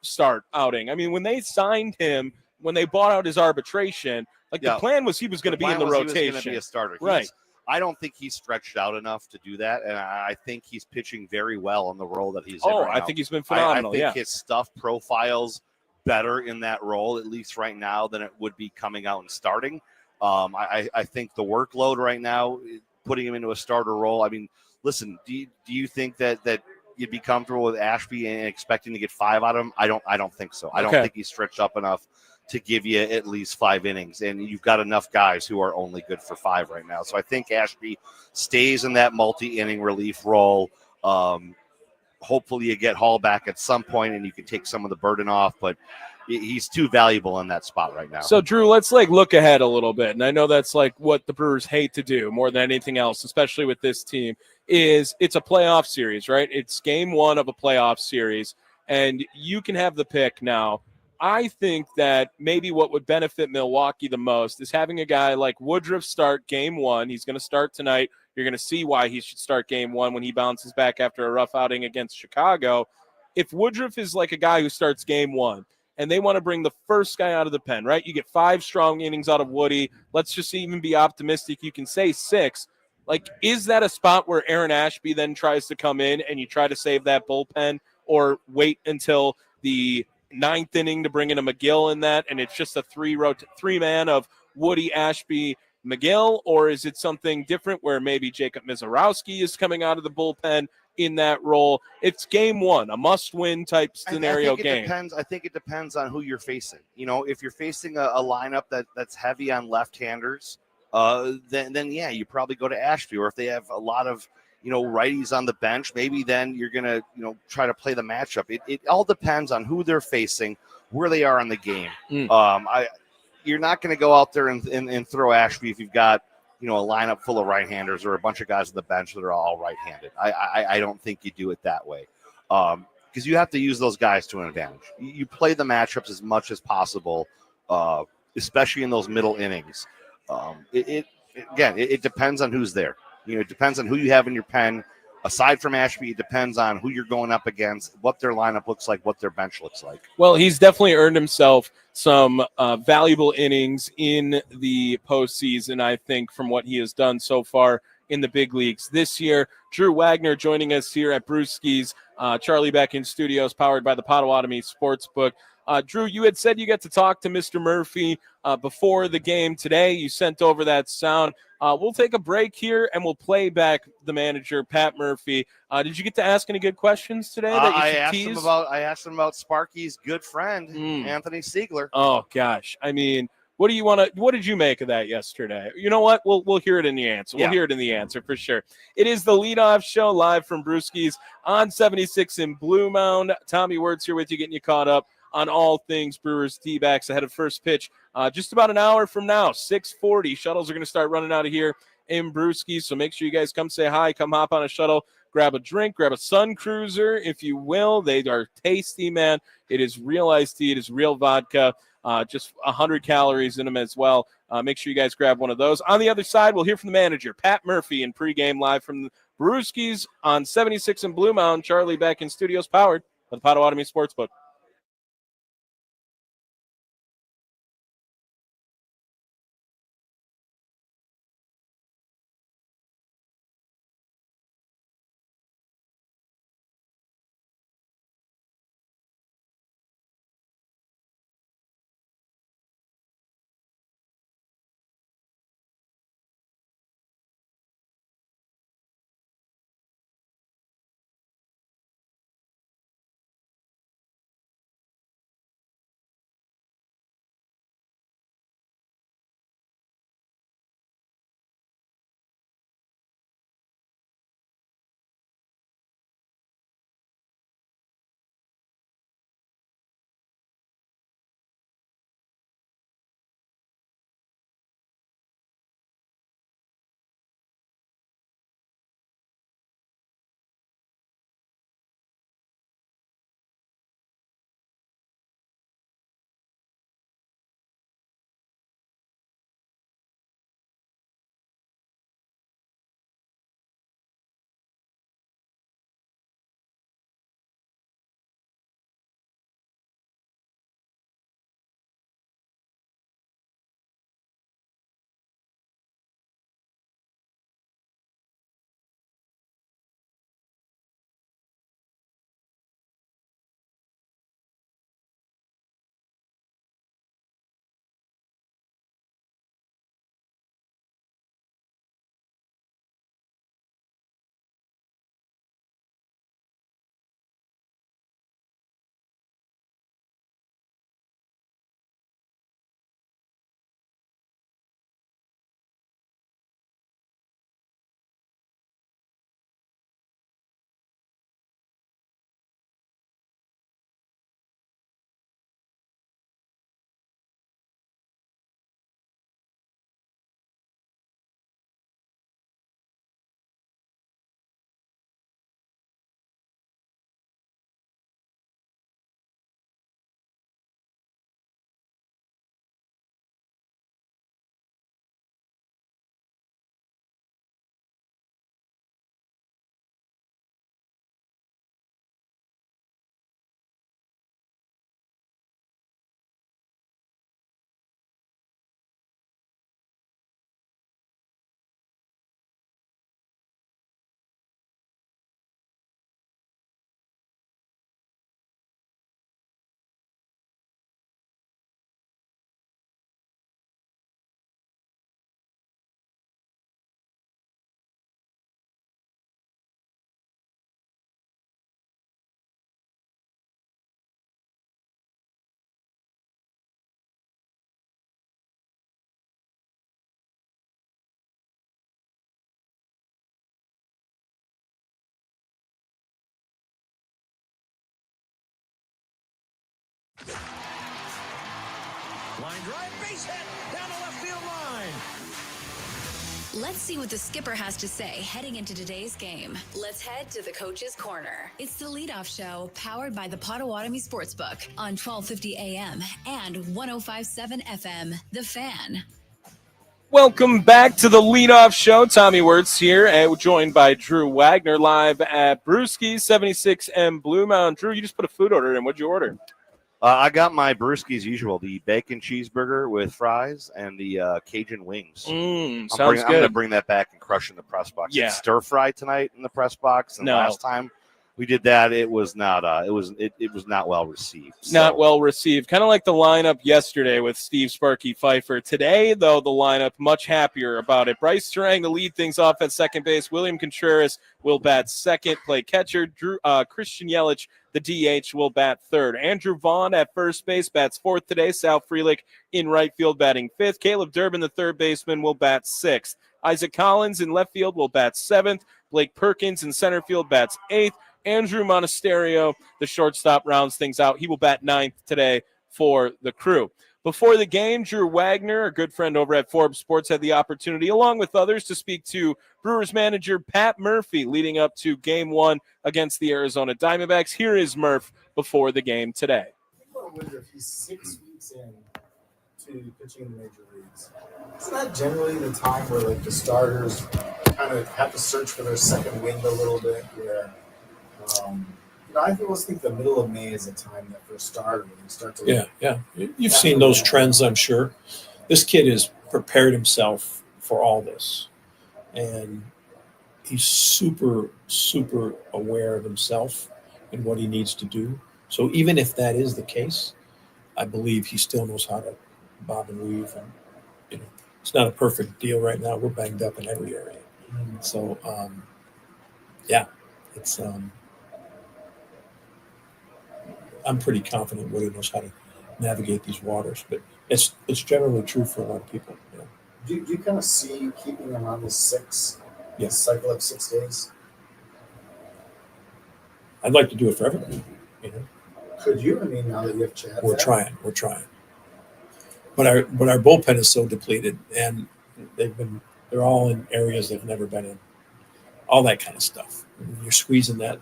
start outing? I mean, when they signed him, when they bought out his arbitration, the plan was he was going to be in the He was rotation. going to be a starter. Right. I don't think he's stretched out enough to do that, and I think he's pitching very well in the role that he's in right I now. think he's been phenomenal. I think his stuff profiles better in that role, at least right now, than it would be coming out and starting. I think the workload right now, putting him into a starter role. I mean, listen, do you think that you'd be comfortable with Ashby and expecting to get 5 out of him? I don't think so. I don't think he's stretched up enough to give you at least 5 innings, and you've got enough guys who are only good for 5 right now. So I think Ashby stays in that multi-inning relief role. Hopefully you get Hall back at some point and you can take some of the burden off, but he's too valuable in that spot right now. So, Drew, let's look ahead a little bit. And I know that's what the Brewers hate to do more than anything else, especially with this team, is it's a playoff series, right? It's game 1 of a playoff series, and you can have the pick now. I think that maybe what would benefit Milwaukee the most is having a guy like Woodruff start game 1. He's going to start tonight. You're going to see why he should start game 1 when he bounces back after a rough outing against Chicago. If Woodruff is like a guy who starts game 1, and they want to bring the first guy out of the pen, right? You get 5 strong innings out of Woody. Let's just even be optimistic. You can say 6. Is that a spot where Aaron Ashby then tries to come in and you try to save that bullpen, or wait until the 9th inning to bring in a McGill in that, and it's just a 3-man of Woody, Ashby, McGill? Or is it something different where maybe Jacob Mizorowski is coming out of the bullpen in that role? It's game 1, a must-win type scenario game. I think it depends on who you're facing. If you're facing a lineup that's heavy on left-handers, then yeah, you probably go to Ashby. Or if they have a lot of righties on the bench, maybe then you're going to, try to play the matchup. It all depends on who they're facing, where they are in the game. You're not going to go out there and throw Ashby if you've got, a lineup full of right-handers or a bunch of guys on the bench that are all right-handed. I don't think you do it that way. Because you have to use those guys to an advantage. You play the matchups as much as possible, especially in those middle innings. It depends on who's there. It depends on who you have in your pen. Aside from Ashby, it depends on who you're going up against, what their lineup looks like, what their bench looks like. Well, he's definitely earned himself some valuable innings in the postseason, I think, from what he has done so far in the big leagues this year. Drew Wagner joining us here at Brewski's Charlie Beck in Studios, powered by the Potawatomi Sportsbook. Drew, you had said you got to talk to Mr. Murphy before the game today. You sent over that sound. We'll take a break here, and we'll play back the manager, Pat Murphy. Did you get to ask any good questions today that you should tease? I asked him about Sparky's good friend, Anthony Siegler. Oh, gosh. I mean, what did you make of that yesterday? You know what? We'll hear it in the answer. We'll hear it in the answer for sure. It is the leadoff show live from Brewski's on 76 in Blue Mound. Tommy Wortz here with you, getting you caught up on all things Brewers D-backs ahead of first pitch. Just about an hour from now, 6:40. Shuttles are going to start running out of here in Brewski, so make sure you guys come say hi, come hop on a shuttle, grab a drink, grab a Sun Cruiser, if you will. They are tasty, man. It is real iced tea. It is real vodka. Just 100 calories in them as well. Make sure you guys grab one of those. On the other side, we'll hear from the manager, Pat Murphy, in pregame live from the Brewskis on 76 in Blue Mound. Charlie back in studios, powered by the Potawatomi Sportsbook. Line drive, base hit, down the left field line. Let's see what the skipper has to say heading into today's game. Let's head to the Coach's Corner. It's the leadoff show powered by the Potawatomi Sportsbook on 1250 AM and 1057 FM. The Fan. Welcome back to the leadoff show. Tommy Wortz here, and we're joined by Drew Wagner live at Brewski's 76M Blue Mountain. Drew, you just put a food order in. What'd you order? I got my Brewski's usual, the bacon cheeseburger with fries and the Cajun wings. Sounds good. I'm going to bring that back and crush in the press box. Yeah. It's stir fry tonight in the press box, and last time we did that, it was not it was not well received. Not well received. Kind of like the lineup yesterday with Steve Sparky Pfeiffer. Today, though, the lineup much happier about it. Bryce Terang to lead things off at second base. William Contreras will bat second, play catcher. Christian Yelich, the DH, will bat third. Andrew Vaughn at first base bats fourth today. Sal Frelick in right field batting fifth. Caleb Durbin, the third baseman, will bat sixth. Isaac Collins in left field will bat seventh. Blake Perkins in center field bats eighth. Andrew Monasterio, the shortstop, rounds things out. He will bat ninth today for the Crew. Before the game, Drew Wagner, a good friend over at Forbes Sports, had the opportunity, along with others, to speak to Brewers manager Pat Murphy leading up to Game 1 against the Arizona Diamondbacks. Here is Murph before the game today. I wonder if he's 6 weeks in to pitching in the major leagues. Isn't that generally the time where like the starters kind of have to search for their second wind a little bit? Where I always think the middle of May is a time that for a starter when you start to You've seen those trends, I'm sure. This kid has prepared himself for all this, and he's super aware of himself and what he needs to do. So even if that is the case, I believe he still knows how to bob and weave, and it's not a perfect deal right now. We're banged up in every area. So it's I'm pretty confident Woody knows how to navigate these waters, but it's generally true for a lot of people. Do you kind of see keeping him on this cycle of 6 days? I'd like to do it for everybody. Could you? I mean, now that you have Chad, We're trying. But our bullpen is so depleted, and they're all in areas they've never been in. All that kind of stuff. When you're squeezing that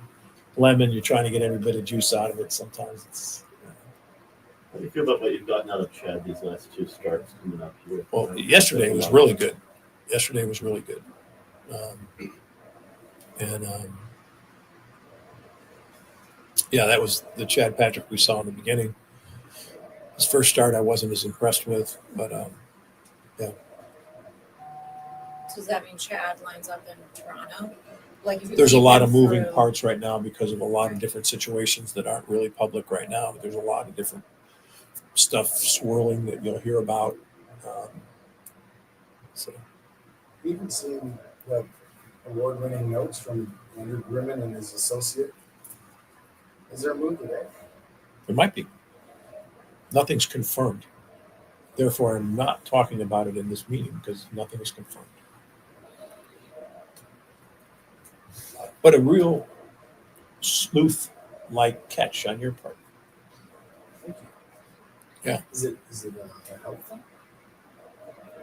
lemon, you're trying to get every bit of juice out of it. Sometimes it's. How do you feel about what you've gotten out of Chad these last two starts coming up here? Well, yesterday was really good. That was the Chad Patrick we saw in the beginning. His first start I wasn't as impressed with, but So does that mean Chad lines up in Toronto? There's a lot of moving parts right now because of a lot of different situations that aren't really public right now. There's a lot of different stuff swirling that you'll hear about. We've even seen award-winning notes from Andrew Grimman and his associate. Is there a move today? There might be. Nothing's confirmed. Therefore, I'm not talking about it in this meeting because nothing is confirmed. But a real sleuth-like catch on your part. Thank you. Yeah. Is it a health thing?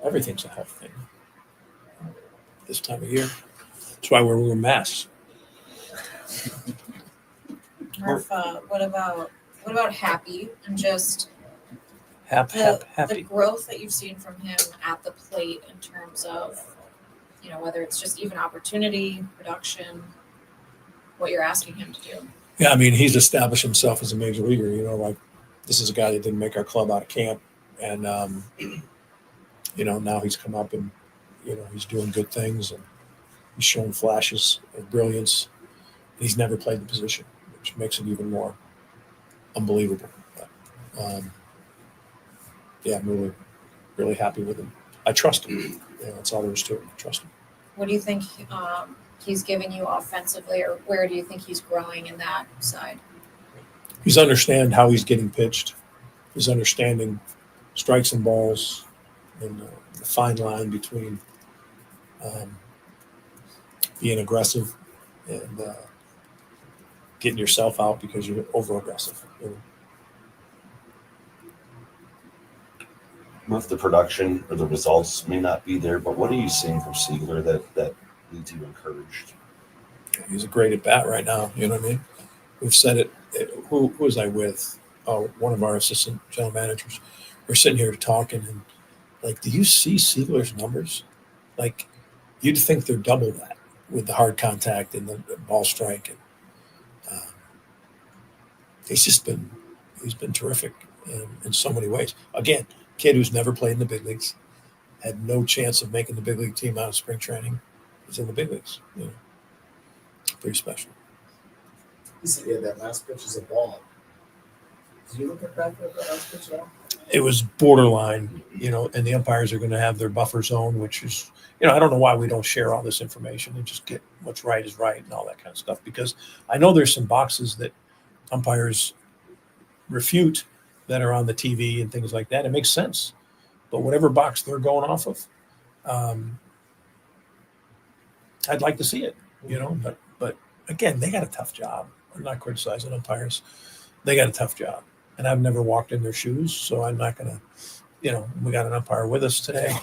Everything's a health thing. This time of year. That's why we're wearing masks. Murph, what about Happy and just Happy. the growth that you've seen from him at the plate in terms of, whether it's just even opportunity, production, what you're asking him to do? Yeah, I mean, he's established himself as a major leaguer. This is a guy that didn't make our club out of camp. And, now he's come up and, he's doing good things and he's shown flashes of brilliance. He's never played the position, which makes it even more unbelievable. But, I'm really, really happy with him. I trust him. That's all there is to it. I trust him. What do you think he's giving you offensively, or where do you think he's growing in that side? He's understand how he's getting pitched. He's understanding strikes and balls and the fine line between being aggressive and getting yourself out because you're over aggressive. with the production or the results may not be there, but what are you seeing from Siegler that leads you encouraged? He's a great at bat right now. You know what I mean? We've said it. Who was I with? Oh, one of our assistant general managers. We're sitting here talking, and like, do you see Siegler's numbers? Like, you'd think they're double that with the hard contact and the ball strike. And he's been terrific in so many ways. Again, kid who's never played in the big leagues, had no chance of making the big league team out of spring training. He's in the big leagues. You know, pretty special. He said he had that last pitch as a ball. Did you look at that last pitch at all? It was borderline, you know, and the umpires are going to have their buffer zone, which is, you know, I don't know why we don't share all this information and just get what's right is right and all that kind of stuff, because I know there's some boxes that umpires refute that are on the TV and things like that. It makes sense. But whatever box they're going off of, I'd like to see it, you know, but again, they got a tough job. I'm not criticizing umpires. They got a tough job. And I've never walked in their shoes, so I'm not going to, you know, we got an umpire with us today.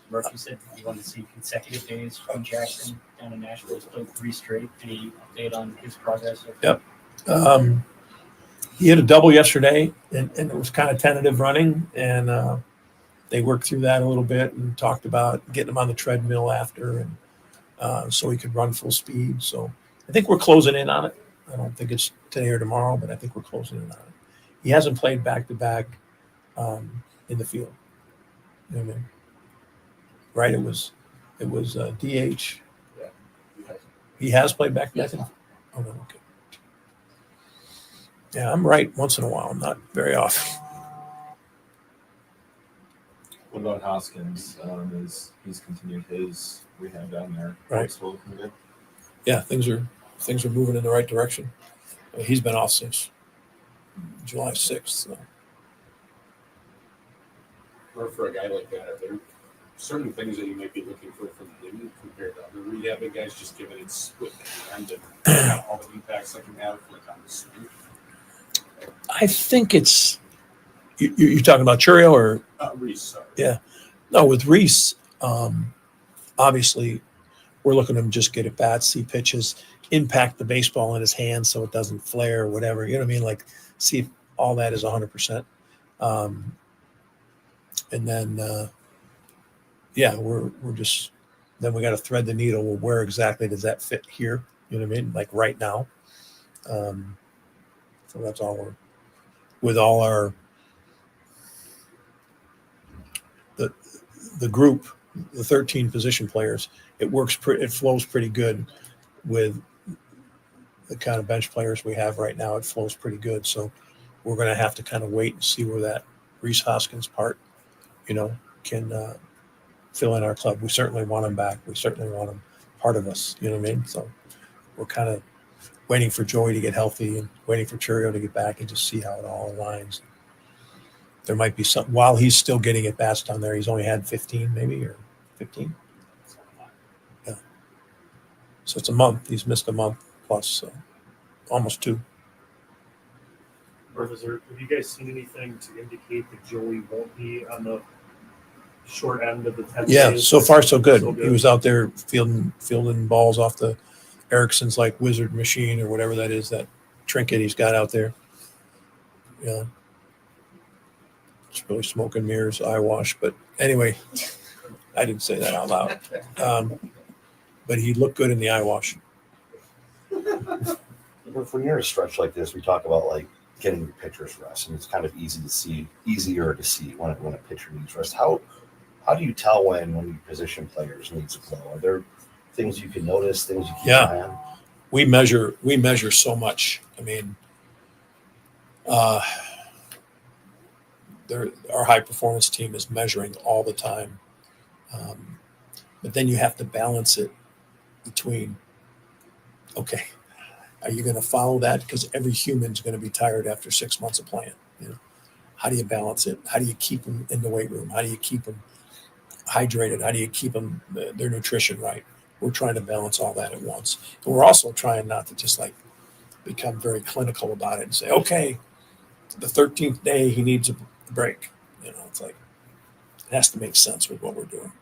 Murphy said you wanted to see consecutive days from Jackson down in Nashville. He's played 3 straight. Any update on his progress? Yep. He hit a double yesterday, and it was kind of tentative running, and they worked through that a little bit and talked about getting him on the treadmill after, and so he could run full speed. So I think we're closing in on it. I don't think it's today or tomorrow, but I think we're closing in on it. He hasn't played back-to-back in the field. You know what I mean? Right? It was DH. Yeah. He has played back-to-back? Oh, no, okay. Yeah, I'm right once in a while. Not very often. What about Hoskins? He's continued his rehab down there. Right. Still looking good. Yeah, things are moving in the right direction. He's been off since July 6th. So. Or for a guy like that, are there certain things that you might be looking for from him compared to other rehabbing guys, just given it's split at the end and all the impacts that can have like on the swing? I think it's you're talking about Churio or Reese. Sorry. Yeah, no, with Reese, obviously we're looking at him just get at bats, see pitches, impact the baseball in his hand so it doesn't flare or whatever. You know what I mean? Like see if all that is 100%. And then we're just then we got to thread the needle. Well, where exactly does that fit here? You know what I mean? Like right now. So that's all we're with all our the group, the 13 position players. It works. It flows pretty good with the kind of bench players we have right now. It flows pretty good. So we're going to have to kind of wait and see where that Reese Hoskins part, you know, can fill in our club. We certainly want him back. We certainly want him part of us. You know what I mean? So we're kind of waiting for Joey to get healthy and waiting for Churio to get back and just see how it all aligns. There might be some while he's still getting at bats down there. He's only had 15 maybe or 15. Yeah. So it's a month. He's missed a month plus, so almost 2. Have you guys seen anything to indicate that Joey won't be on the short end of the 10 Yeah, days? so far so good. He was out there fielding balls off the Erickson's like wizard machine or whatever that is, that trinket he's got out there. Yeah. It's really smoke and mirrors, eye wash. But anyway, I didn't say that out loud. But he looked good in the eye wash. When you're in a stretch like this, we talk about like getting your pitchers rest, and it's kind of easier to see when a pitcher needs rest. How do you tell when your position players need to blow? Are there things you can notice, things you keep an eye on? We measure so much. I mean, our high performance team is measuring all the time. But then you have to balance it between, okay, are you going to follow that? Because every human's going to be tired after 6 months of playing. You know, how do you balance it? How do you keep them in the weight room? How do you keep them hydrated? How do you keep them their nutrition right? We're trying to balance all that at once. And we're also trying not to just like become very clinical about it and say, okay, the 13th day he needs a break. It's like it has to make sense with what we're doing.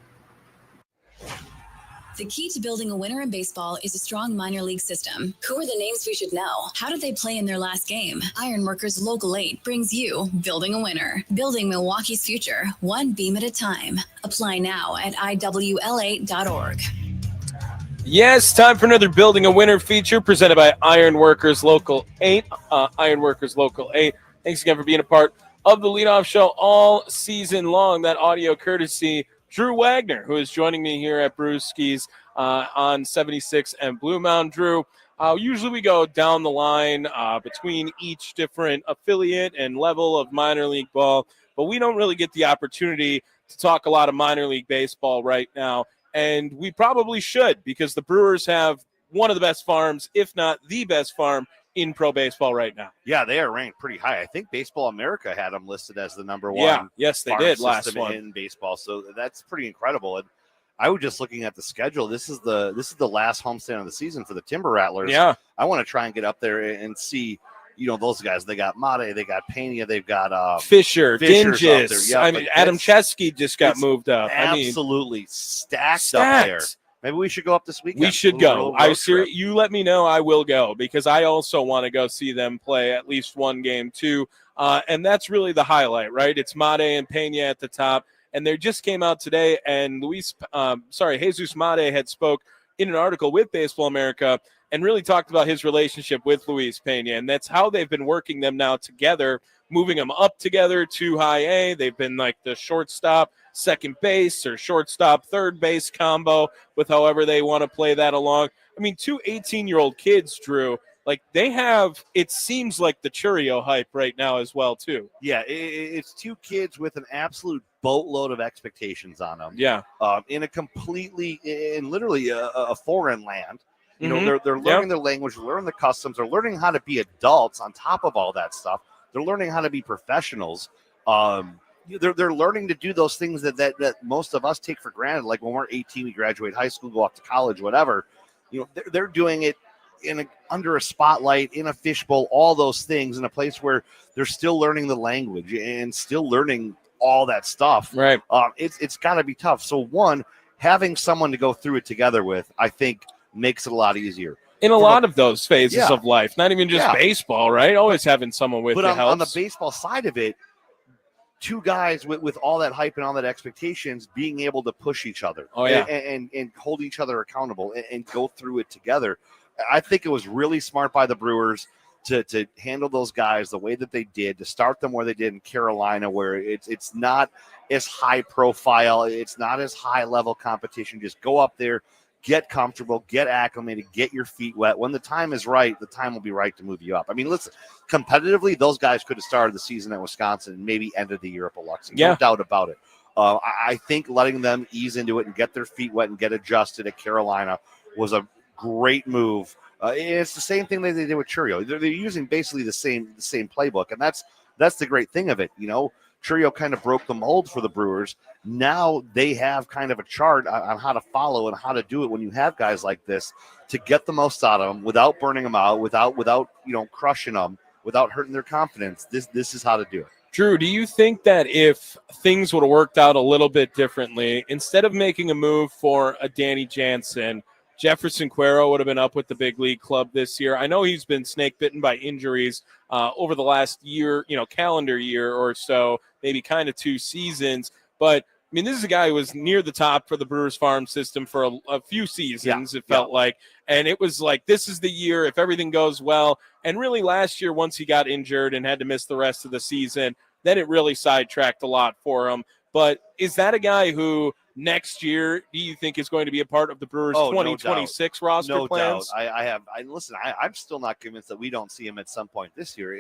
The key to building a winner in baseball is a strong minor league system. Who are the names we should know? How did they play in their last game? Ironworkers Local 8 brings you Building a Winner. Building Milwaukee's future, one beam at a time. Apply now at iwl8.org. Yes, time for another Building a Winner feature presented by Ironworkers Local 8. Ironworkers Local 8. Thanks again for being a part of the leadoff show all season long. That audio courtesy Drew Wagner, who is joining me here at Brewski's on 76 and Blue Mound. Drew, usually we go down the line between each different affiliate and level of minor league ball, but we don't really get the opportunity to talk a lot of minor league baseball right now, and we probably should, because the Brewers have one of the best farms, if not the best farm, in pro baseball right now. Yeah, they are ranked pretty high. I think Baseball America had them listed as the number one. Yeah, yes, they did last one in baseball. So that's pretty incredible. And I was just looking at the schedule. This is the last homestand of the season for the Timber Rattlers. Yeah, I want to try and get up there and see. Those guys. They got Mate, they got Pena, they've got Fisher, Dinges. Yeah, I mean, Adam Chesky just got moved up. Absolutely stacked up there. Maybe we should go up this weekend. We should go. You let me know. I will go, because I also want to go see them play at least one game too. And that's really the highlight, right? It's Mate and Pena at the top. And they just came out today, and Jesus Mate had spoke in an article with Baseball America and really talked about his relationship with Luis Pena. And that's how they've been working them now together, moving them up together to high A. They've been like the shortstop, second base, or shortstop, third base combo, with however they want to play that along. I mean, two 18-year-old kids, Drew, like they have, it seems like the Churio hype right now as well, too. Yeah, it's two kids with an absolute boatload of expectations on them. Yeah. In literally a foreign land. They're learning their language, learning the customs, they're learning how to be adults on top of all that stuff. They're learning how to be professionals. They're learning to do those things that most of us take for granted. Like when we're 18, we graduate high school, go off to college, whatever. They're doing it under a spotlight, in a fishbowl, all those things, in a place where they're still learning the language and still learning all that stuff. Right. It's got to be tough. So one, having someone to go through it together with, I think, makes it a lot easier. In a lot of those phases of life, not even just baseball, right? Always having someone with you helps. But on the baseball side of it, two guys with all that hype and all that expectations being able to push each other and hold each other accountable and go through it together. I think it was really smart by the Brewers to handle those guys the way that they did, to start them where they did in Carolina, where it's not as high profile, it's not as high level competition. Just go up there, get comfortable, get acclimated, get your feet wet. When the time is right, the time will be right to move you up. I mean, listen, competitively, those guys could have started the season at Wisconsin and maybe ended the year at Biloxi. No doubt about it. I think letting them ease into it and get their feet wet and get adjusted at Carolina was a great move. It's the same thing that they did with Churio. They're using basically the same playbook, and that's the great thing of it. Churio kind of broke the mold for the Brewers. Now they have kind of a chart on how to follow and how to do it when you have guys like this, to get the most out of them without burning them out, without crushing them, without hurting their confidence. This is how to do it. Drew, do you think that if things would have worked out a little bit differently, instead of making a move for a Danny Jansen, Jefferson Cuero would have been up with the big league club this year? I know he's been snake bitten by injuries over the last year, calendar year or so, maybe kind of 2 seasons. But I mean, this is a guy who was near the top for the Brewers farm system for a few seasons, it felt like. And it was like, this is the year if everything goes well. And really last year, once he got injured and had to miss the rest of the season, then it really sidetracked a lot for him. But is that a guy who next year do you think is going to be a part of the Brewers 2026 roster plans? No doubt. I'm still not convinced that we don't see him at some point this year.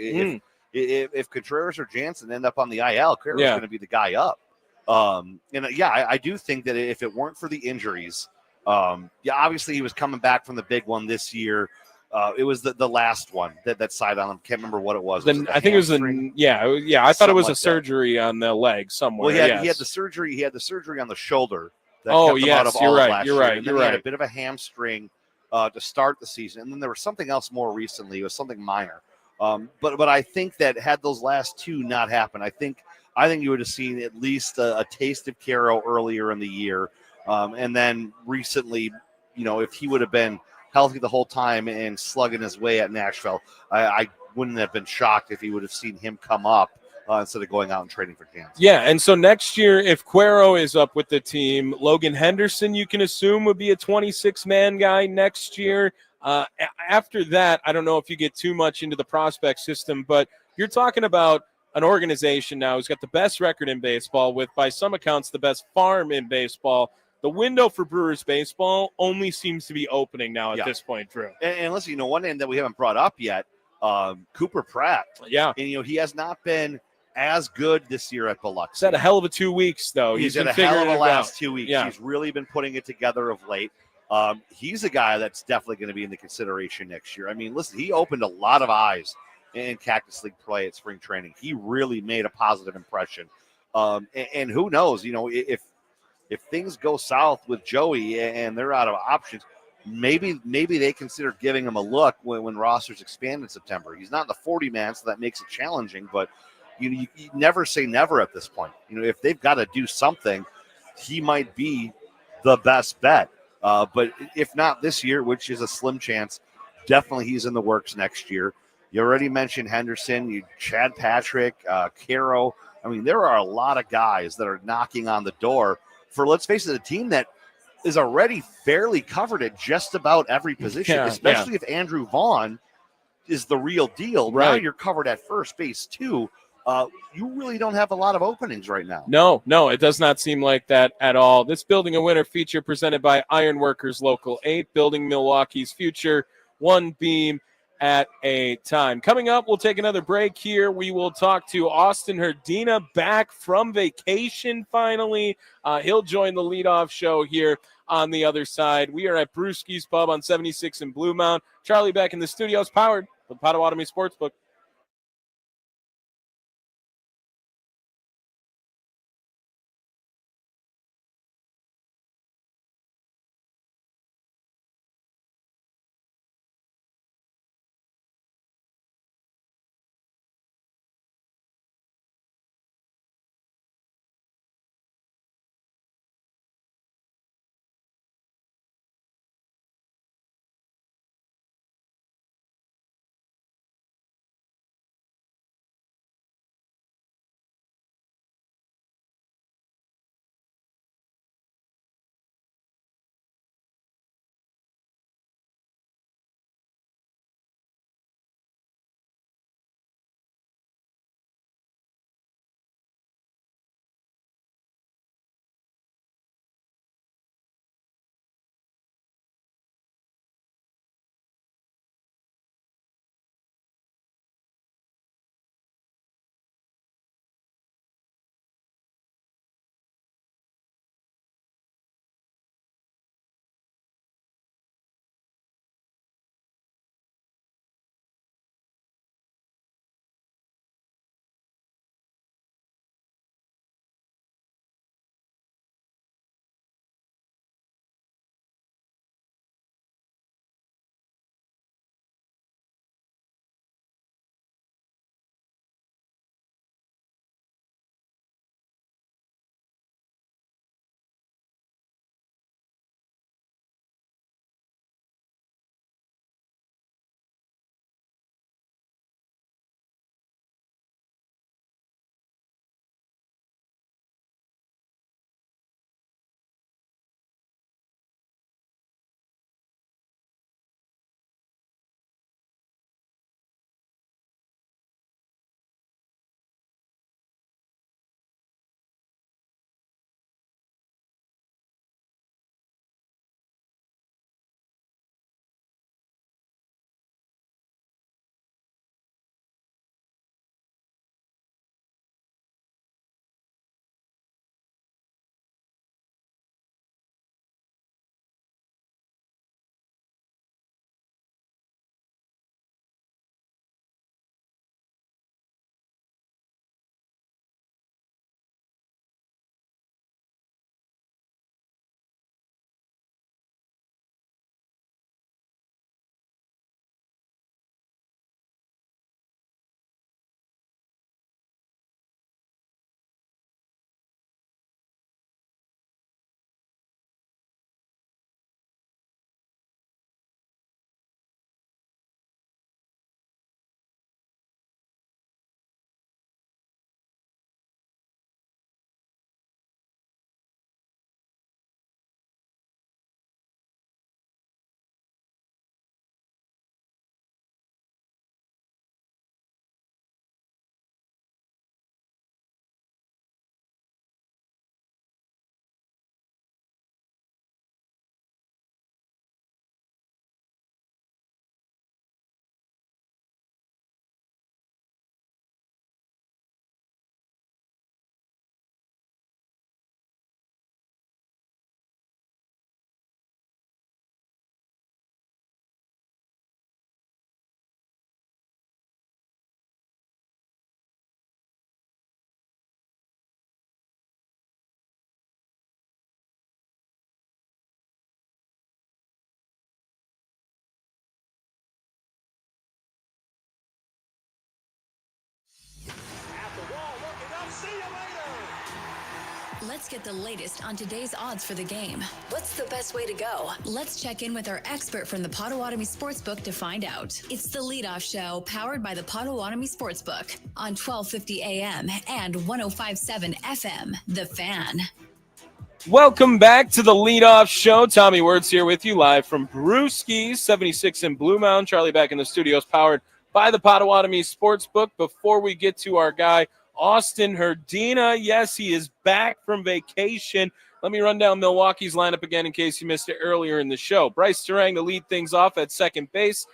If Contreras or Jansen end up on the IL, Cuero's going to be the guy up. I do think that if it weren't for the injuries, obviously he was coming back from the big one this year. It was the last one that side on him. Can't remember what it was. I think it was I thought it was a surgery on the leg somewhere. Well, he had the surgery. He had the surgery on the shoulder. That Oh kept him out of yes, all you're of right. last You're year. right. And You're then he right. had a bit of a hamstring to start the season. And then there was something else more recently. It was something minor. But I think that had those last two not happened, I think you would have seen at least a taste of Caro earlier in the year. And then recently, if he would have been healthy the whole time and slugging his way at Nashville, I wouldn't have been shocked if he would have seen him come up instead of going out and training for Kansas. Yeah, and so next year, if Cuero is up with the team, Logan Henderson, you can assume, would be a 26-man guy next year. After that, I don't know if you get too much into the prospect system, but you're talking about an organization now who's got the best record in baseball with, by some accounts, the best farm in baseball. The window for Brewers baseball only seems to be opening now at this point, Drew. And listen, one name that we haven't brought up yet, Cooper Pratt. Yeah. And, he has not been as good this year at Biloxi. He's had a hell of a 2 weeks, though. He's been had a hell of a last out. 2 weeks. Yeah. He's really been putting it together of late. He's a guy that's definitely going to be in the consideration next year. I mean, listen, he opened a lot of eyes in Cactus League play at spring training. He really made a positive impression. And who knows, if things go south with Joey and they're out of options, maybe they consider giving him a look when rosters expand in September. He's not in the 40-man, so that makes it challenging, but you never say never at this point. If they've got to do something, he might be the best bet. But if not this year, which is a slim chance, definitely he's in the works next year. You already mentioned Henderson, Chad Patrick, Caro. I mean, there are a lot of guys that are knocking on the door for, let's face it, a team that is already fairly covered at just about every position, especially if Andrew Vaughn is the real deal. Right. Now you're covered at first base, too. You really don't have a lot of openings right now. No, it does not seem like that at all. This Building a Winner feature presented by Ironworkers Local 8, building Milwaukee's future, one beam at a time. Coming up, we'll take another break here. We will talk to Austin Herdina, back from vacation finally. He'll join the leadoff show here on the other side. We are at Brewski's Pub on 76 in Blue Mound. Charlie back in the studios, powered by the Potawatomi Sportsbook. Let's get the latest on today's odds for the game. What's the best way to go? Let's check in with our expert from the Potawatomi Sportsbook to find out. It's the Leadoff Show, powered by the Potawatomi Sportsbook on 1250 AM and 105.7 FM, The Fan. Welcome back to the Leadoff Show. Tommy Wortz here with you live from Brewski's 76 in Blue Mountain. Charlie back in the studios, powered by the Potawatomi Sportsbook. Before we get to our guy, Austin Herdina, yes, he is back from vacation. Let me run down Milwaukee's lineup again in case you missed it earlier in the show. Bryce Terang to lead things off at second base.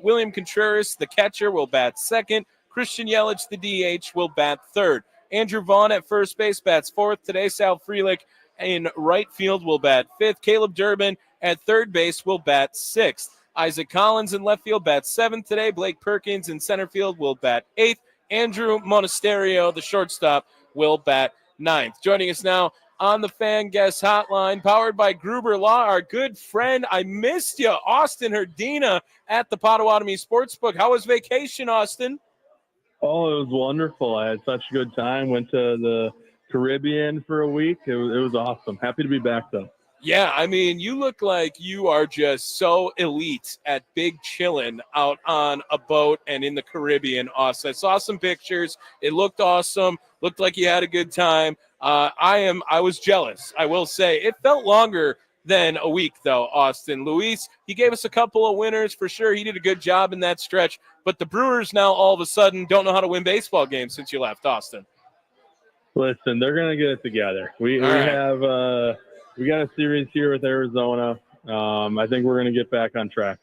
William Contreras, the catcher, will bat second. Christian Yelich, the DH, will bat third. Andrew Vaughn at first base bats fourth today. Sal Frelick in right field will bat fifth. Caleb Durbin at third base will bat sixth. Isaac Collins in left field bats seventh today. Blake Perkins in center field will bat eighth. Andrew Monasterio, the shortstop, will bat ninth. Joining us now on the Fan Guest Hotline, powered by Gruber Law, our good friend, I missed you, Austin Herdina at the Potawatomi Sportsbook. How was vacation, Austin? Oh, it was wonderful. I had such a good time. Went to the Caribbean for a week. It was awesome. Happy to be back, though. Yeah, I mean, you look like you are just so elite at big chillin' out on a boat and in the Caribbean, Austin. I saw some pictures. It looked awesome. Looked like you had a good time. I was jealous, I will say. It felt longer than a week, though, Austin. Luis, he gave us a couple of winners for sure. He did a good job in that stretch. But the Brewers now all of a sudden don't know how to win baseball games since you left, Austin. Listen, they're going to get it together. We got a series here with Arizona. I think we're going to get back on track.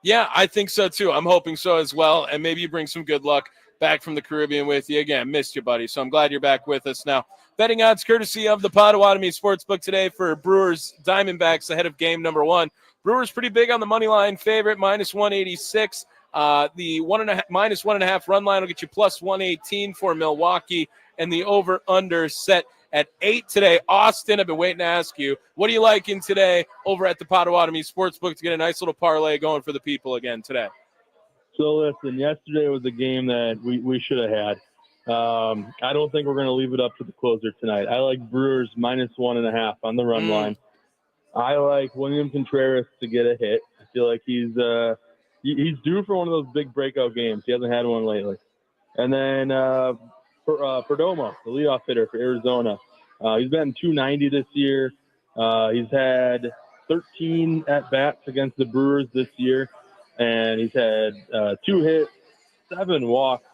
Yeah, I think so, too. I'm hoping so as well. And maybe you bring some good luck back from the Caribbean with you. Again, missed you, buddy. So I'm glad you're back with us now. Betting odds courtesy of the Potawatomi Sportsbook today for Brewers Diamondbacks ahead of game number one. Brewers pretty big on the money line favorite, minus 186. The minus 1.5 run line will get you plus 118 for Milwaukee. And the over-under set at 8 today. Austin, I've been waiting to ask you, what are you liking today over at the Potawatomi Sportsbook to get a nice little parlay going for the people again today? So, listen, yesterday was a game that we should have had. I don't think we're going to leave it up to the closer tonight. I like Brewers minus 1.5 on the run line. I like William Contreras to get a hit. I feel like he's due for one of those big breakout games. He hasn't had one lately. And then Perdomo, the leadoff hitter for Arizona. He's batting .290 this year. He's had 13 at-bats against the Brewers this year, and he's had 2 hits, 7 walks.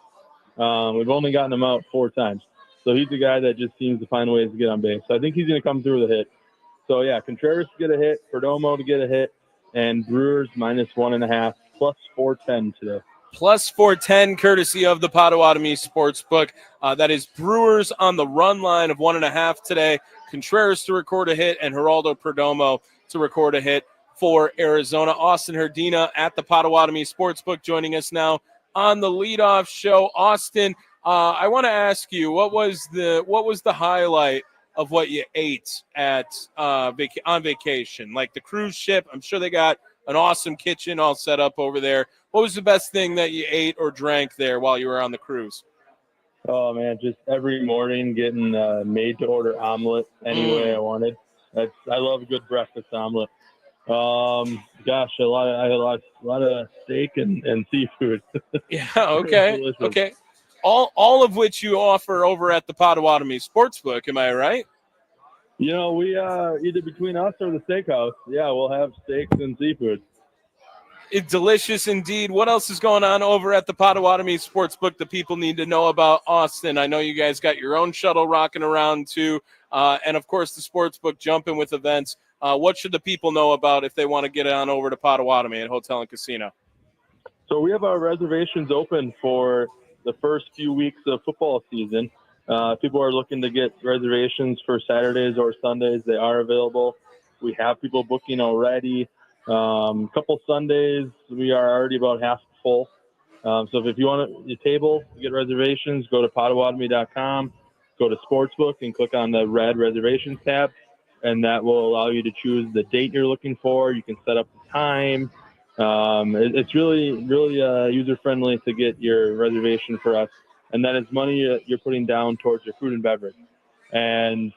We've only gotten him out 4 times. So he's a guy that just seems to find ways to get on base. So I think he's going to come through with a hit. So, yeah, Contreras to get a hit, Perdomo to get a hit, and Brewers minus 1.5, plus 410 today. Plus 410, courtesy of the Potawatomi Sportsbook. That is Brewers on the run line of 1.5 today. Contreras to record a hit, and Geraldo Perdomo to record a hit for Arizona. Austin Herdina at the Potawatomi Sportsbook joining us now on the leadoff show. Austin, I want to ask you, what was the highlight of what you ate at on vacation? Like the cruise ship, I'm sure they got an awesome kitchen all set up over there. What was the best thing that you ate or drank there while you were on the cruise? Oh, man, just every morning getting made-to-order omelet any way I wanted. I love a good breakfast omelet. Gosh, I had a lot of steak and seafood. Yeah, okay, okay. All of which you offer over at the Potawatomi Sportsbook, am I right? You know, we either between us or the steakhouse, yeah, we'll have steaks and seafood. It's delicious indeed. What else is going on over at the Potawatomi Sportsbook that people need to know about, Austin? I know you guys got your own shuttle rocking around too, and of course the Sportsbook jumping with events. What should the people know about if they want to get on over to Potawatomi at Hotel and Casino? So we have our reservations open for the first few weeks of football season. People are looking to get reservations for Saturdays or Sundays. They are available. We have people booking already. Couple Sundays, we are already about half full. So if you want a table to get reservations, go to Potawatomi.com, go to Sportsbook, and click on the red reservations tab, and that will allow you to choose the date you're looking for. You can set up the time. It's really user-friendly to get your reservation for us. And that is money you're putting down towards your food and beverage. And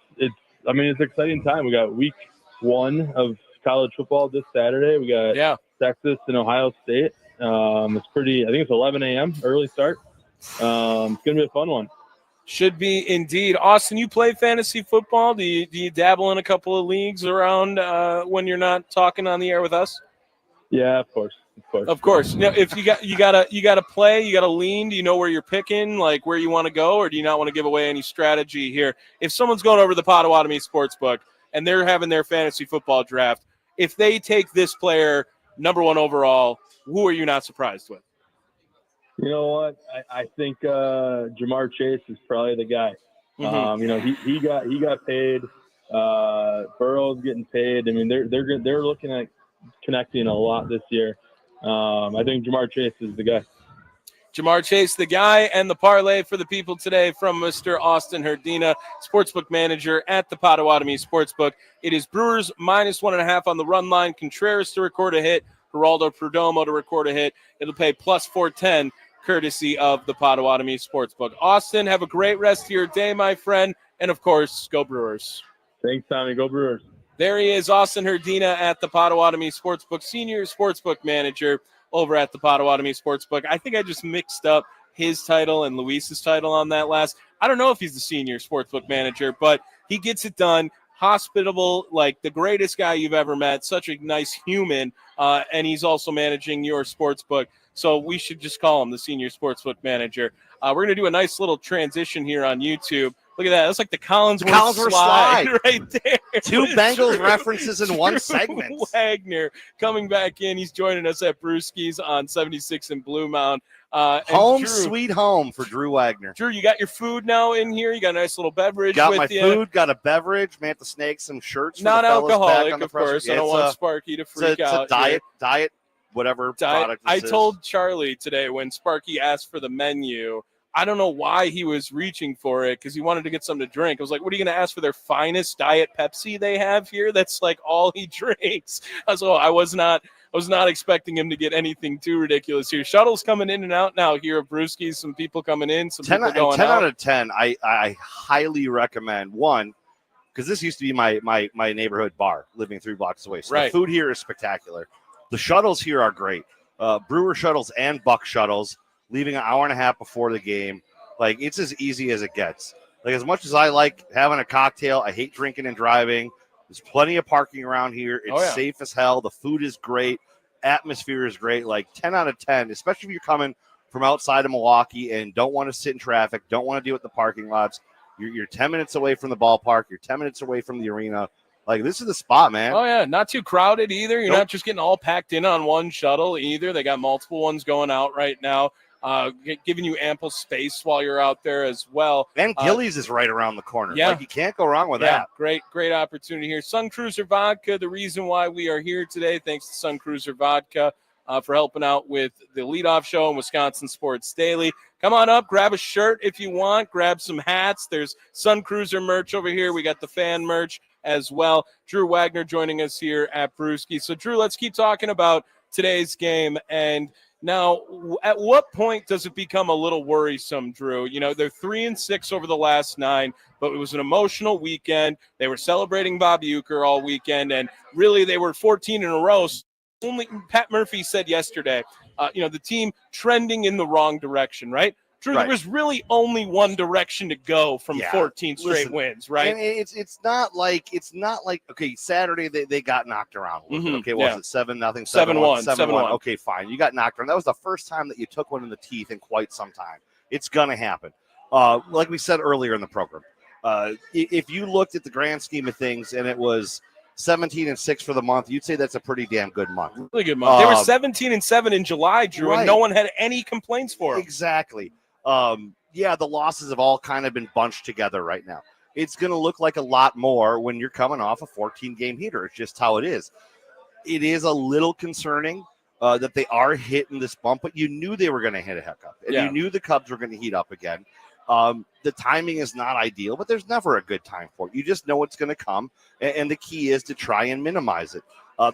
it's an exciting time. We got week 1 of college football this Saturday. We got Texas and Ohio State. It's I think it's 11 a.m. early start. It's going to be a fun one. Should be indeed. Austin, you play fantasy football? Do you dabble in a couple of leagues around when you're not talking on the air with us? Yeah, of course. Of course. Now, if you gotta play, you gotta lean. Do you know where you're picking, like where you want to go, or do you not want to give away any strategy here? If someone's going over to the Potawatomi Sportsbook and they're having their fantasy football draft, if they take this player number 1 overall, who are you not surprised with? You know what? I think Jamar Chase is probably the guy. He got paid. Burrow's getting paid. I mean, they're looking at connecting a lot this year. I think Jamar Chase is the guy. Jamar Chase, the guy, and the parlay for the people today from Mr. Austin Herdina, sportsbook manager at the Potawatomi Sportsbook. It is Brewers -1.5 on the run line. Contreras to record a hit. Geraldo Perdomo to record a hit. It'll pay +410, courtesy of the Potawatomi Sportsbook. Austin, have a great rest of your day, my friend. And, of course, go Brewers. Thanks, Tommy. Go Brewers. There he is, Austin Herdina at the Potawatomi Sportsbook, senior sportsbook manager over at the Potawatomi Sportsbook. I think I just mixed up his title and Luis's title on that last. I don't know if he's the senior sportsbook manager, but he gets it done. Hospitable, like the greatest guy you've ever met, such a nice human, and he's also managing your sportsbook. So we should just call him the senior sportsbook manager. We're going to do a nice little transition here on YouTube. Look at that. That's like the Collinsworth slide right there. 2 Bengals references in one segment. Wagner coming back in. He's joining us at Brewski's on 76 in Blue Mound. Home sweet home for Drew Wagner. Drew, you got your food now in here. You got a nice little beverage got with my you. Food, got a beverage. May have to snag some shirts. Not alcoholic, of course. I don't want Sparky to freak out. It's a diet, whatever product I this told Charlie today when Sparky asked for the menu, I don't know why he was reaching for it because he wanted to get something to drink. I was like, what are you going to ask for their finest Diet Pepsi they have here? That's like all he drinks. I was not expecting him to get anything too ridiculous here. Shuttles coming in and out now here at Brewski's. Some people coming in, some people going 10 out. out of 10, I highly recommend. One, because this used to be my neighborhood bar living 3 blocks away. So Right. The food here is spectacular. The shuttles here are great. Brewer shuttles and Buck shuttles, leaving an hour and a half before the game. Like, it's as easy as it gets. Like, as much as I like having a cocktail, I hate drinking and driving. There's plenty of parking around here. It's safe as hell. The food is great. Atmosphere is great. Like, 10 out of 10, especially if you're coming from outside of Milwaukee and don't want to sit in traffic, don't want to deal with the parking lots. You're 10 minutes away from the ballpark. You're 10 minutes away from the arena. Like, this is the spot, man. Oh, yeah. Not too crowded either. You're not just getting all packed in on one shuttle either. They got multiple ones going out right now. Giving you ample space while you're out there as well. And Gillies is right around the corner. Yeah. Like, you can't go wrong with that. Great opportunity here. Sun Cruiser Vodka, the reason why we are here today. Thanks to Sun Cruiser Vodka for helping out with the leadoff show in Wisconsin Sports Daily. Come on up, grab a shirt if you want, grab some hats. There's Sun Cruiser merch over here. We got the fan merch as well. Drew Wagner joining us here at Brewski. So, Drew, let's keep talking about today's game. And now, at what point does it become a little worrisome, Drew? You know, they're 3-6 over the last 9, but it was an emotional weekend. They were celebrating Bob Uecker all weekend, and really they were 14 in a row. Only Pat Murphy said yesterday, the team trending in the wrong direction, right? Drew, There was really only one direction to go from 14 straight wins, right? And it's not like okay, Saturday they got knocked around. Okay, was it 7-0, 7-1, 7-1? Okay, fine. You got knocked around. That was the first time that you took one in the teeth in quite some time. It's gonna happen. Like we said earlier in the program, if you looked at the grand scheme of things and it was 17-6 for the month, you'd say that's a pretty damn good month. Really good month. They were 17-7 in July, Drew, and no one had any complaints for them. Exactly. The losses have all kind of been bunched together right now. It's going to look like a lot more when you're coming off a 14-game heater. It's just how it is. It is a little concerning that they are hitting this bump, but you knew they were going to hit a hiccup, and you knew the Cubs were going to heat up again. The timing is not ideal, but there's never a good time for it. You just know it's going to come, and the key is to try and minimize it.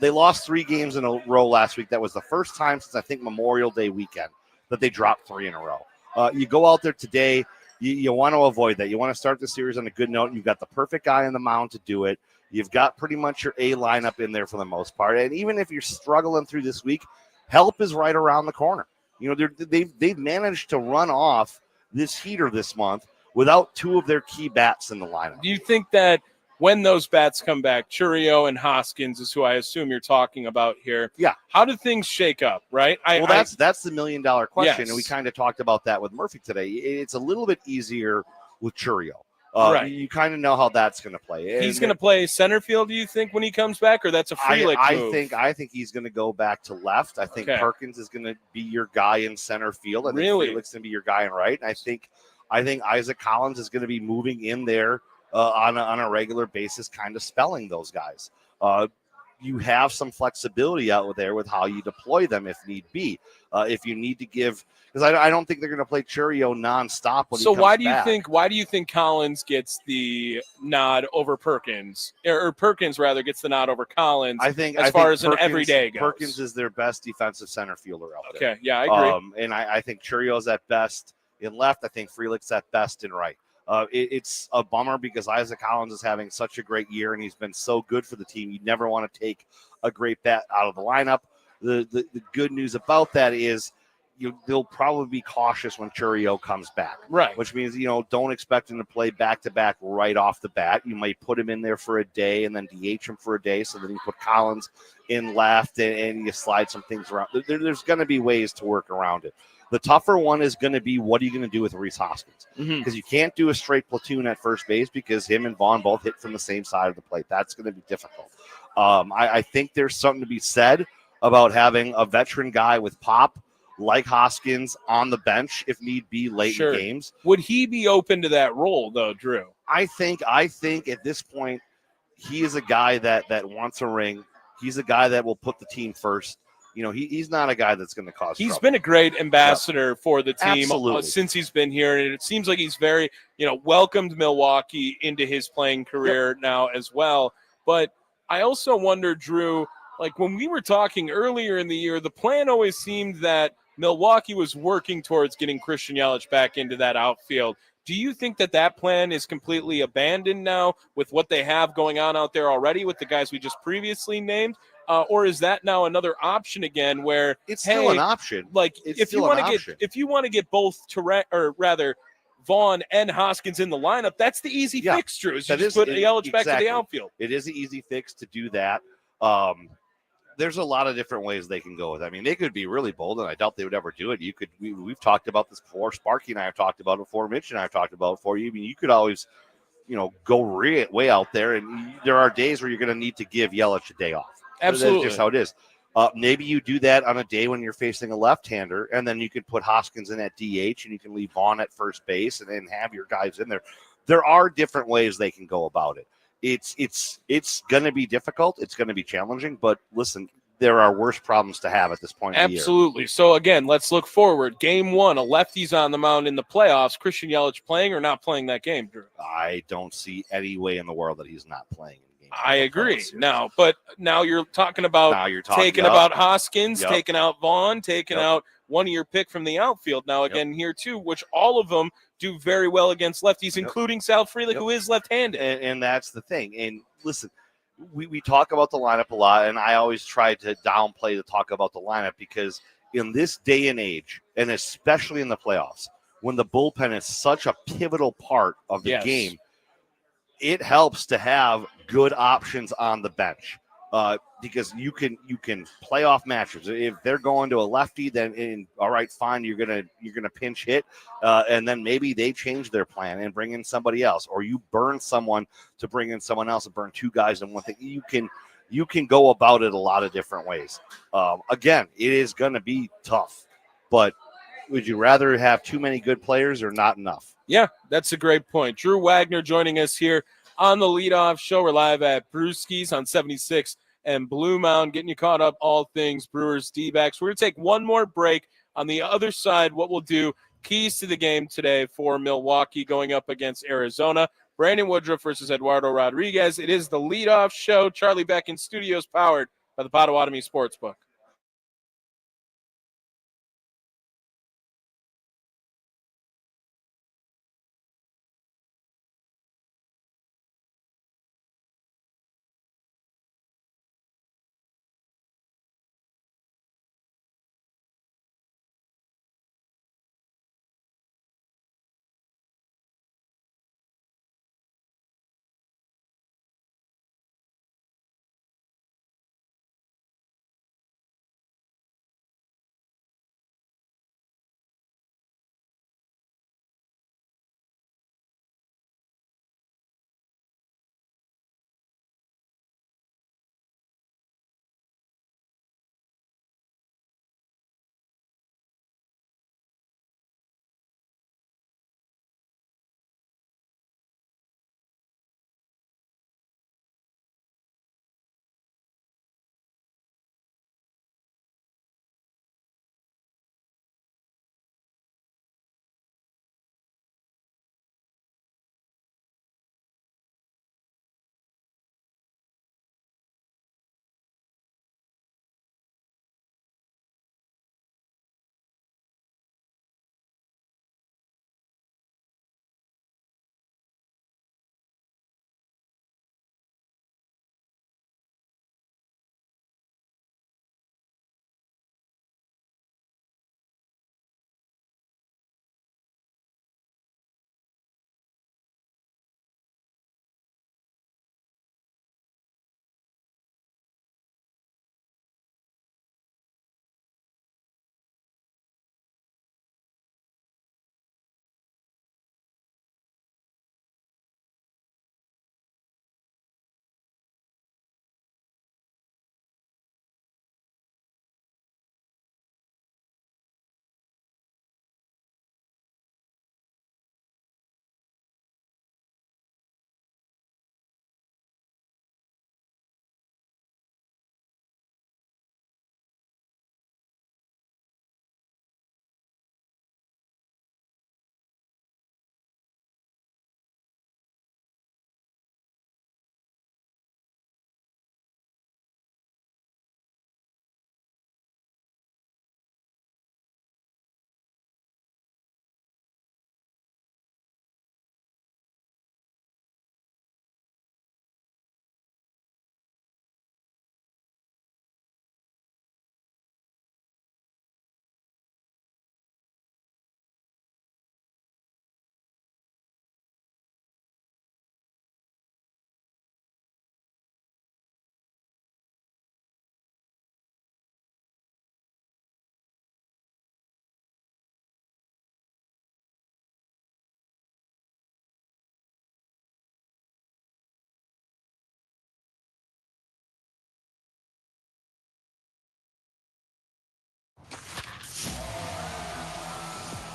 They lost 3 games in a row last week. That was the first time since, I think, Memorial Day weekend that they dropped 3 in a row. You go out there today, You want to avoid that. You want to start the series on a good note. You've got the perfect guy on the mound to do it. You've got pretty much your A lineup in there for the most part. And even if you're struggling through this week, help is right around the corner. You know, they've managed to run off this heater this month without two of their key bats in the lineup. Do you think that when those bats come back, Churio and Hoskins is who I assume you're talking about here. Yeah. How do things shake up, right? That's the $1 million question, Yes. and we kind of talked about that with Murphy today. It's a little bit easier with Churio. Right. You kind of know how that's going to play. He's going to play center field, do you think, when he comes back, or that's a Frelick move? I think he's going to go back to left. I think Okay. Perkins is going to be your guy in center field. I think Really? Frelick's going to be your guy in right. And I think Isaac Collins is going to be moving in there on a regular basis, kind of spelling those guys. You have some flexibility out there with how you deploy them if need be. If you need to give, because I don't think they're going to play Churio nonstop when he comes back. Why do you think Collins gets the nod over Perkins, or Perkins rather gets the nod over Collins? I think as far as an everyday goes. Perkins is their best defensive center fielder out there. Okay, yeah, I agree. And I think Churio's at best in left. I think Frelick's at best in right. It's a bummer because Isaac Collins is having such a great year and he's been so good for the team. You never want to take a great bat out of the lineup. The good news about that is they'll probably be cautious when Churio comes back. Right. Which means, don't expect him to play back-to-back right off the bat. You might put him in there for a day and then DH him for a day. So then you put Collins in left and you slide some things around. There's going to be ways to work around it. The tougher one is going to be, what are you going to do with Rhys Hoskins? Because you can't do a straight platoon at first base because him and Vaughn both hit from the same side of the plate. That's going to be difficult. I think there's something to be said about having a veteran guy with pop like Hoskins on the bench if need be late in games. Would he be open to that role, though, Drew? I think at this point, he is a guy that wants a ring. He's a guy that will put the team first. He's not a guy that's going to cause trouble. He's been a great ambassador for the team since he's been here, and it seems like he's very, welcomed Milwaukee into his playing career now as well. But I also wonder, Drew, like when we were talking earlier in the year, the plan always seemed that Milwaukee was working towards getting Christian Yelich back into that outfield. Do you think that plan is completely abandoned now with what they have going on out there already with the guys we just previously named? Or is that now another option again where it's still an option? Like if you want to get both Vaughn and Hoskins in the lineup, that's the easy fix, Drew. You just put Yelich back to the outfield. It is an easy fix to do that. There's a lot of different ways they can go with it. I mean, they could be really bold, and I doubt they would ever do it. We've talked about this before. Sparky and I have talked about it before. Mitch and I have talked about it before. I mean, you could always, go way out there, and there are days where you're going to need to give Yelich a day off. Absolutely. That's just how it is. Maybe you do that on a day when you're facing a left-hander, and then you can put Hoskins in at DH, and you can leave Vaughn at first base, and then have your guys in there. There are different ways they can go about it. It's going to be difficult. It's going to be challenging. But listen, there are worse problems to have at this point in the year. Absolutely. So again, let's look forward. Game 1, a lefty's on the mound in the playoffs. Christian Yelich playing or not playing that game, Drew? I don't see any way in the world that he's not playing. I agree. Now you're talking about taking out Hoskins, taking out Vaughn, taking out one of your pick from the outfield. Now, again, here too, which all of them do very well against lefties, including Sal Frelick, who is left-handed. And that's the thing. And listen, we talk about the lineup a lot, and I always try to downplay the talk about the lineup because in this day and age, and especially in the playoffs, when the bullpen is such a pivotal part of the game, it helps to have good options on the bench because you can play off matches. If they're going to a lefty, then all right, fine, you're gonna pinch hit, and then maybe they change their plan and bring in somebody else, or you burn someone to bring in someone else and burn two guys in one thing. You can go about it a lot of different ways. Again, it is going to be tough, but would you rather have too many good players or not enough? Yeah, that's a great point. Drew Wagner joining us here on the leadoff show. We're live at Brewski's on 76 and Blue Mound, getting you caught up all things Brewers D-backs. We're going to take one more break. On the other side, what we'll do, keys to the game today for Milwaukee going up against Arizona. Brandon Woodruff versus Eduardo Rodriguez. It is the leadoff show. Charlie Beck in studios, powered by the Potawatomi Sportsbook.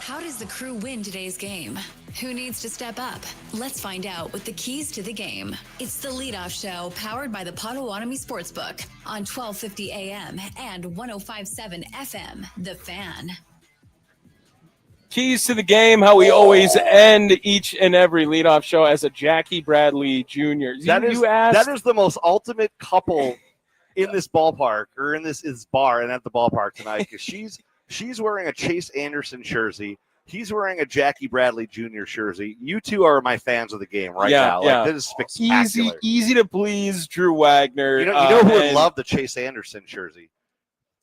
How does the crew win today's game? Who needs to step up? Let's find out with the keys to the game. It's the Leadoff Show, powered by the Potawatomi Sportsbook on 1250 AM and 105.7 FM. The Fan. Keys to the game, how we always end each and every leadoff show as a Jackie Bradley Jr. That asked, is the most ultimate couple in this ballpark, or in this bar and at the ballpark tonight, because she's wearing a Chase Anderson jersey. He's wearing a Jackie Bradley Jr. jersey. You two are my fans of the game now. Yeah. Like, this is spectacular. Easy to please, Drew Wagner. You know who would love the Chase Anderson jersey?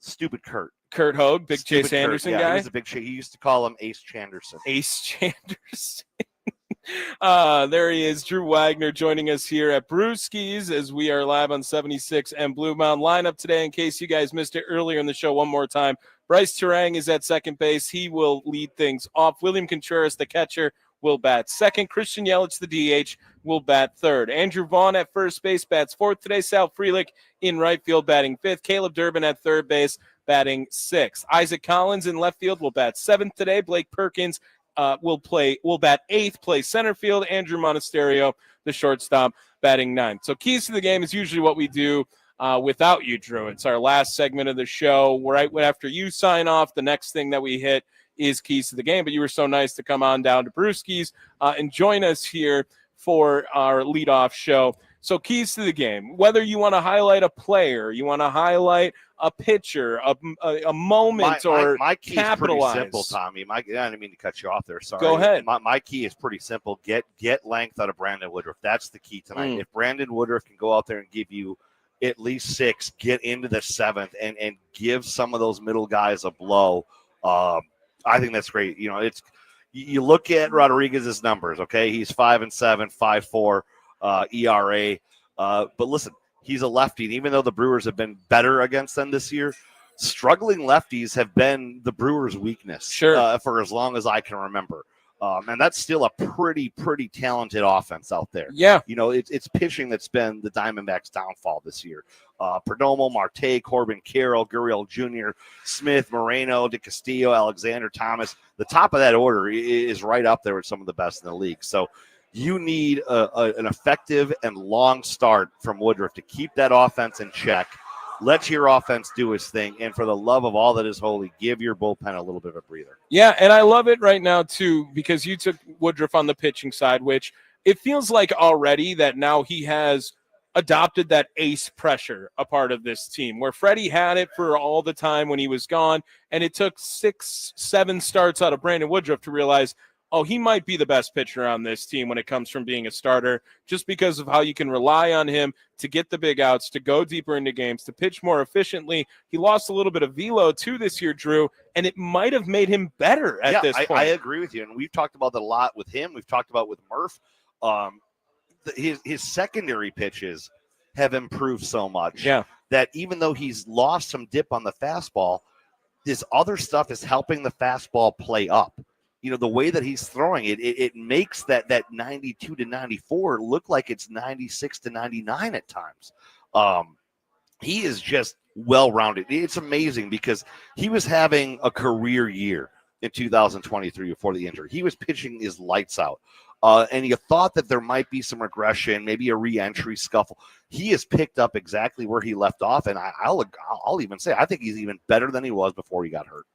Stupid Kurt Hogue, big Stupid Chase Anderson Kurt. guy. He was a big Chase. He used to call him Ace Chanderson. Ace Chanderson. There he is, Drew Wagner, joining us here at Brewskis as we are live on 76 and Blue Mound. Lineup today, in case you guys missed it earlier in the show, one more time. Bryce Terang is at second base. He will lead things off. William Contreras, the catcher, will bat second. Christian Yelich, the DH, will bat third. Andrew Vaughn at first base bats fourth today. Sal Frelick in right field batting fifth. Caleb Durbin at third base batting sixth. Isaac Collins in left field will bat seventh today. Blake Perkins will bat eighth, play center field. Andrew Monasterio, the shortstop, batting ninth. So keys to the game is usually what we do without you, Drew. It's our last segment of the show. Right after you sign off, the next thing that we hit is keys to the game. But you were so nice to come on down to Brewskis and join us here for our leadoff show. So keys to the game, whether you want to highlight a player, you want to highlight a pitcher, a moment, or my key capitalize. is pretty simple, Tommy. I didn't mean to cut you off there. Sorry. Go ahead. My key is pretty simple. Get length out of Brandon Woodruff. That's the key tonight. Mm. If Brandon Woodruff can go out there and give you at least six, get into the seventh, and give some of those middle guys a blow, I think that's great. You know, you look at Rodriguez's numbers. Okay, he's 5-7, 5.4 ERA. But listen, he's a lefty, and even though the Brewers have been better against them this year, struggling lefties have been the Brewers' weakness for as long as I can remember. And that's still a pretty talented offense out there. Yeah. You know, it's pitching that's been the Diamondbacks' downfall this year. Perdomo, Marte, Corbin Carroll, Gurriel Jr., Smith, Moreno, DeCastillo, Alexander Thomas. The top of that order is right up there with some of the best in the league. So you need an effective and long start from Woodruff to keep that offense in check. Let your offense do its thing. And for the love of all that is holy, give your bullpen a little bit of a breather. Yeah, and I love it right now, too, because you took Woodruff on the pitching side, which it feels like already that now he has adopted that ace pressure a part of this team, where Freddie had it for all the time when he was gone, and it took 6-7 starts out of Brandon Woodruff to realize, oh, he might be the best pitcher on this team when it comes from being a starter, just because of how you can rely on him to get the big outs, to go deeper into games, to pitch more efficiently. He lost a little bit of velo, too, this year, Drew, and it might have made him better at this point. I agree with you, and we've talked about that a lot with him. We've talked about with Murph. His secondary pitches have improved so much that even though he's lost some dip on the fastball, this other stuff is helping the fastball play up. You know, the way that he's throwing it makes that 92 to 94 look like it's 96 to 99 at times. He is just well-rounded. It's amazing because he was having a career year in 2023 before the injury. He was pitching his lights out. And you thought that there might be some regression, maybe a re-entry scuffle. He has picked up exactly where he left off, and I'll even say I think he's even better than he was before he got hurt.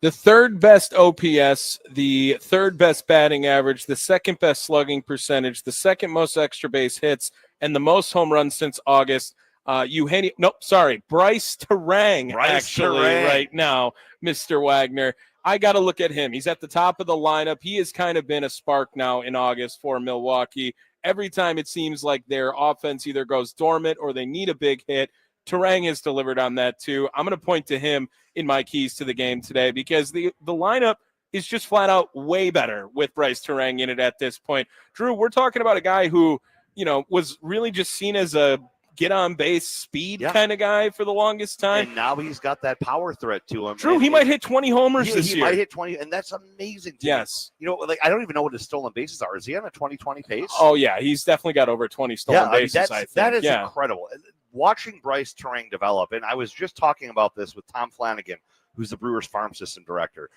The third best OPS, the third best batting average, the second best slugging percentage, the second most extra base hits, and the most home runs since August. Bryce Terang, right now, Mr. Wagner. I got to look at him. He's at the top of the lineup. He has kind of been a spark now in August for Milwaukee. Every time it seems like their offense either goes dormant or they need a big hit, Terang has delivered on that too. I'm going to point to him in my keys to the game today because the lineup is just flat out way better with Bryce Terang in it at this point. Drew, we're talking about a guy who, was really just seen as a get-on-base speed kind of guy for the longest time. And now he's got that power threat to him. Drew, he might hit 20 homers this year. He might hit 20, and that's amazing to me. I don't even know what his stolen bases are. Is he on a 20-20 pace? Oh, yeah. He's definitely got over 20 stolen bases, I think. That is incredible. Watching Bryce Terang develop, and I was just talking about this with Tom Flanagan, who's the Brewers farm system director.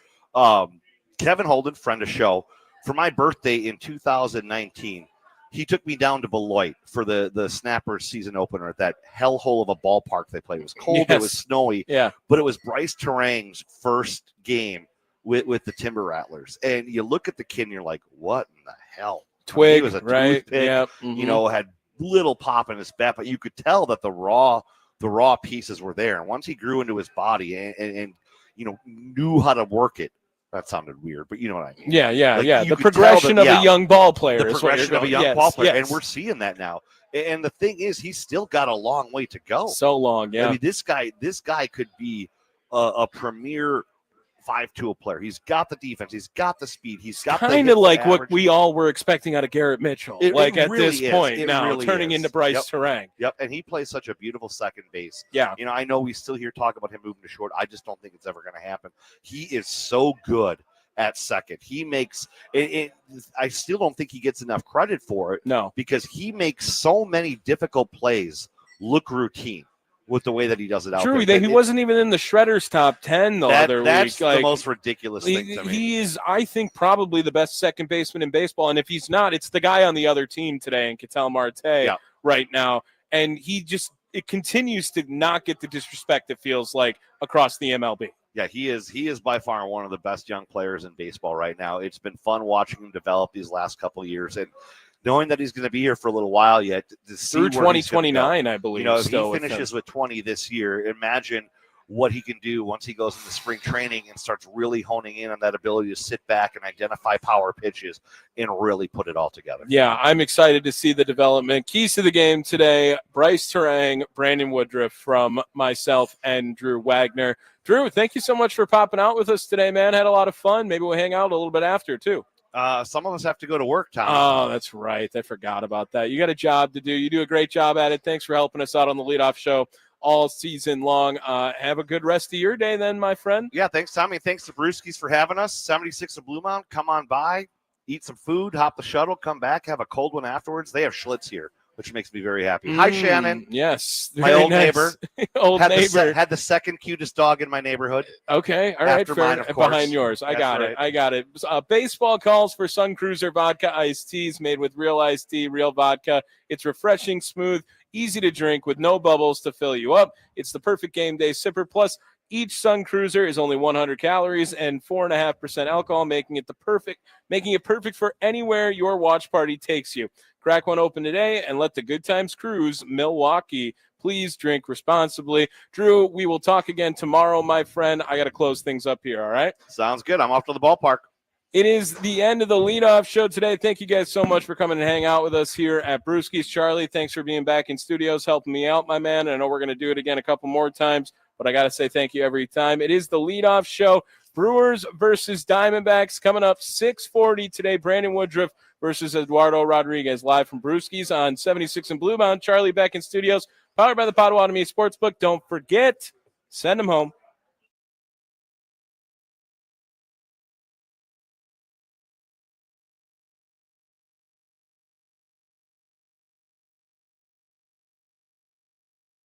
Kevin Holden, friend of show, for my birthday in 2019, he took me down to Beloit for the Snappers season opener at that hellhole of a ballpark they played. It was cold, Yes. it was snowy, but it was Bryce Terang's first game with the Timber Rattlers. And you look at the kid and you're like, what in the hell? Twig, he was a right? toothpick, Yep. you know, had little pop in his bat, but you could tell that the raw pieces were there. And once he grew into his body and you know, knew how to work it, that sounded weird, but you know what I mean. Yeah. You The could tell progression of a young ball player. The is what you're progression of a going- young ball player, yes. and we're seeing that now. And the thing is, he's still got a long way to go. So long, yeah. I mean, this guy could be a premier 5-tool player. He's got the defense. He's got the speed. He's got kind of like what we all were expecting out of Garrett Mitchell. It at really this is. point It now, really turning is. into Bryce Yep. Terang. Yep, and he plays such a beautiful second base. Yeah. You know, I know we still hear talk about him moving to short. I just don't think it's ever going to happen. He is so good at second. He makes it. I still don't think he gets enough credit for it. No, because he makes so many difficult plays look routine with the way that he does it out True, there. he wasn't even in the Shredders top 10 the other week. That's the most ridiculous thing to me. He is, I think, probably the best second baseman in baseball. And if he's not, it's the guy on the other team today, and Ketel Marte right now. And it continues to not get the disrespect it feels like across the MLB. Yeah, he is by far one of the best young players in baseball right now. It's been fun watching him develop these last couple of years, and knowing that he's going to be here for a little while yet to see Through where he's gonna 2029, go. I believe. You know, if still he finishes with 20 this year, imagine what he can do once he goes into spring training and starts really honing in on that ability to sit back and identify power pitches and really put it all together. Yeah, I'm excited to see the development. Keys to the game today, Bryce Terang, Brandon Woodruff from myself and Drew Wagner. Drew, thank you so much for popping out with us today, man. Had a lot of fun. Maybe we'll hang out a little bit after, too. Some of us have to go to work, Tom. Oh, that's right. I forgot about that. You got a job to do. You do a great job at it. Thanks for helping us out on the leadoff show all season long. Have a good rest of your day then, my friend. Yeah, thanks, Tommy. Thanks to Brewskis for having us. 76 of Blue Mountain. Come on by, eat some food, hop the shuttle, come back, have a cold one afterwards. They have Schlitz here, which makes me very happy. Hi, Shannon. Yes. My very old nice. neighbor. Old neighbor. Had the second cutest dog in my neighborhood. Okay, all right, After fair. mine, of course. Behind yours. I That's got right. it. I got it. Baseball calls for Sun Cruiser vodka iced teas made with real iced tea, real vodka. It's refreshing, smooth, easy to drink with no bubbles to fill you up. It's the perfect game day sipper. Plus, each Sun Cruiser is only 100 calories and 4.5% alcohol, making it perfect for anywhere your watch party takes you. Crack one open today and let the good times cruise. Milwaukee. Please drink responsibly. Drew, we will talk again tomorrow, my friend. I got to close things up here, all right? Sounds good. I'm off to the ballpark. It is the end of the leadoff show today. Thank you guys so much for coming and hang out with us here at Brewski's. Charlie, thanks for being back in studios, helping me out, my man. I know we're going to do it again a couple more times, but I got to say thank you every time. It is the leadoff show. Brewers versus Diamondbacks coming up 6:40 today. Brandon Woodruff versus Eduardo Rodriguez live from Brewski's on 76 and Blue Mountain. Charlie back in studios, powered by the Potawatomi Sportsbook. Don't forget, send them home.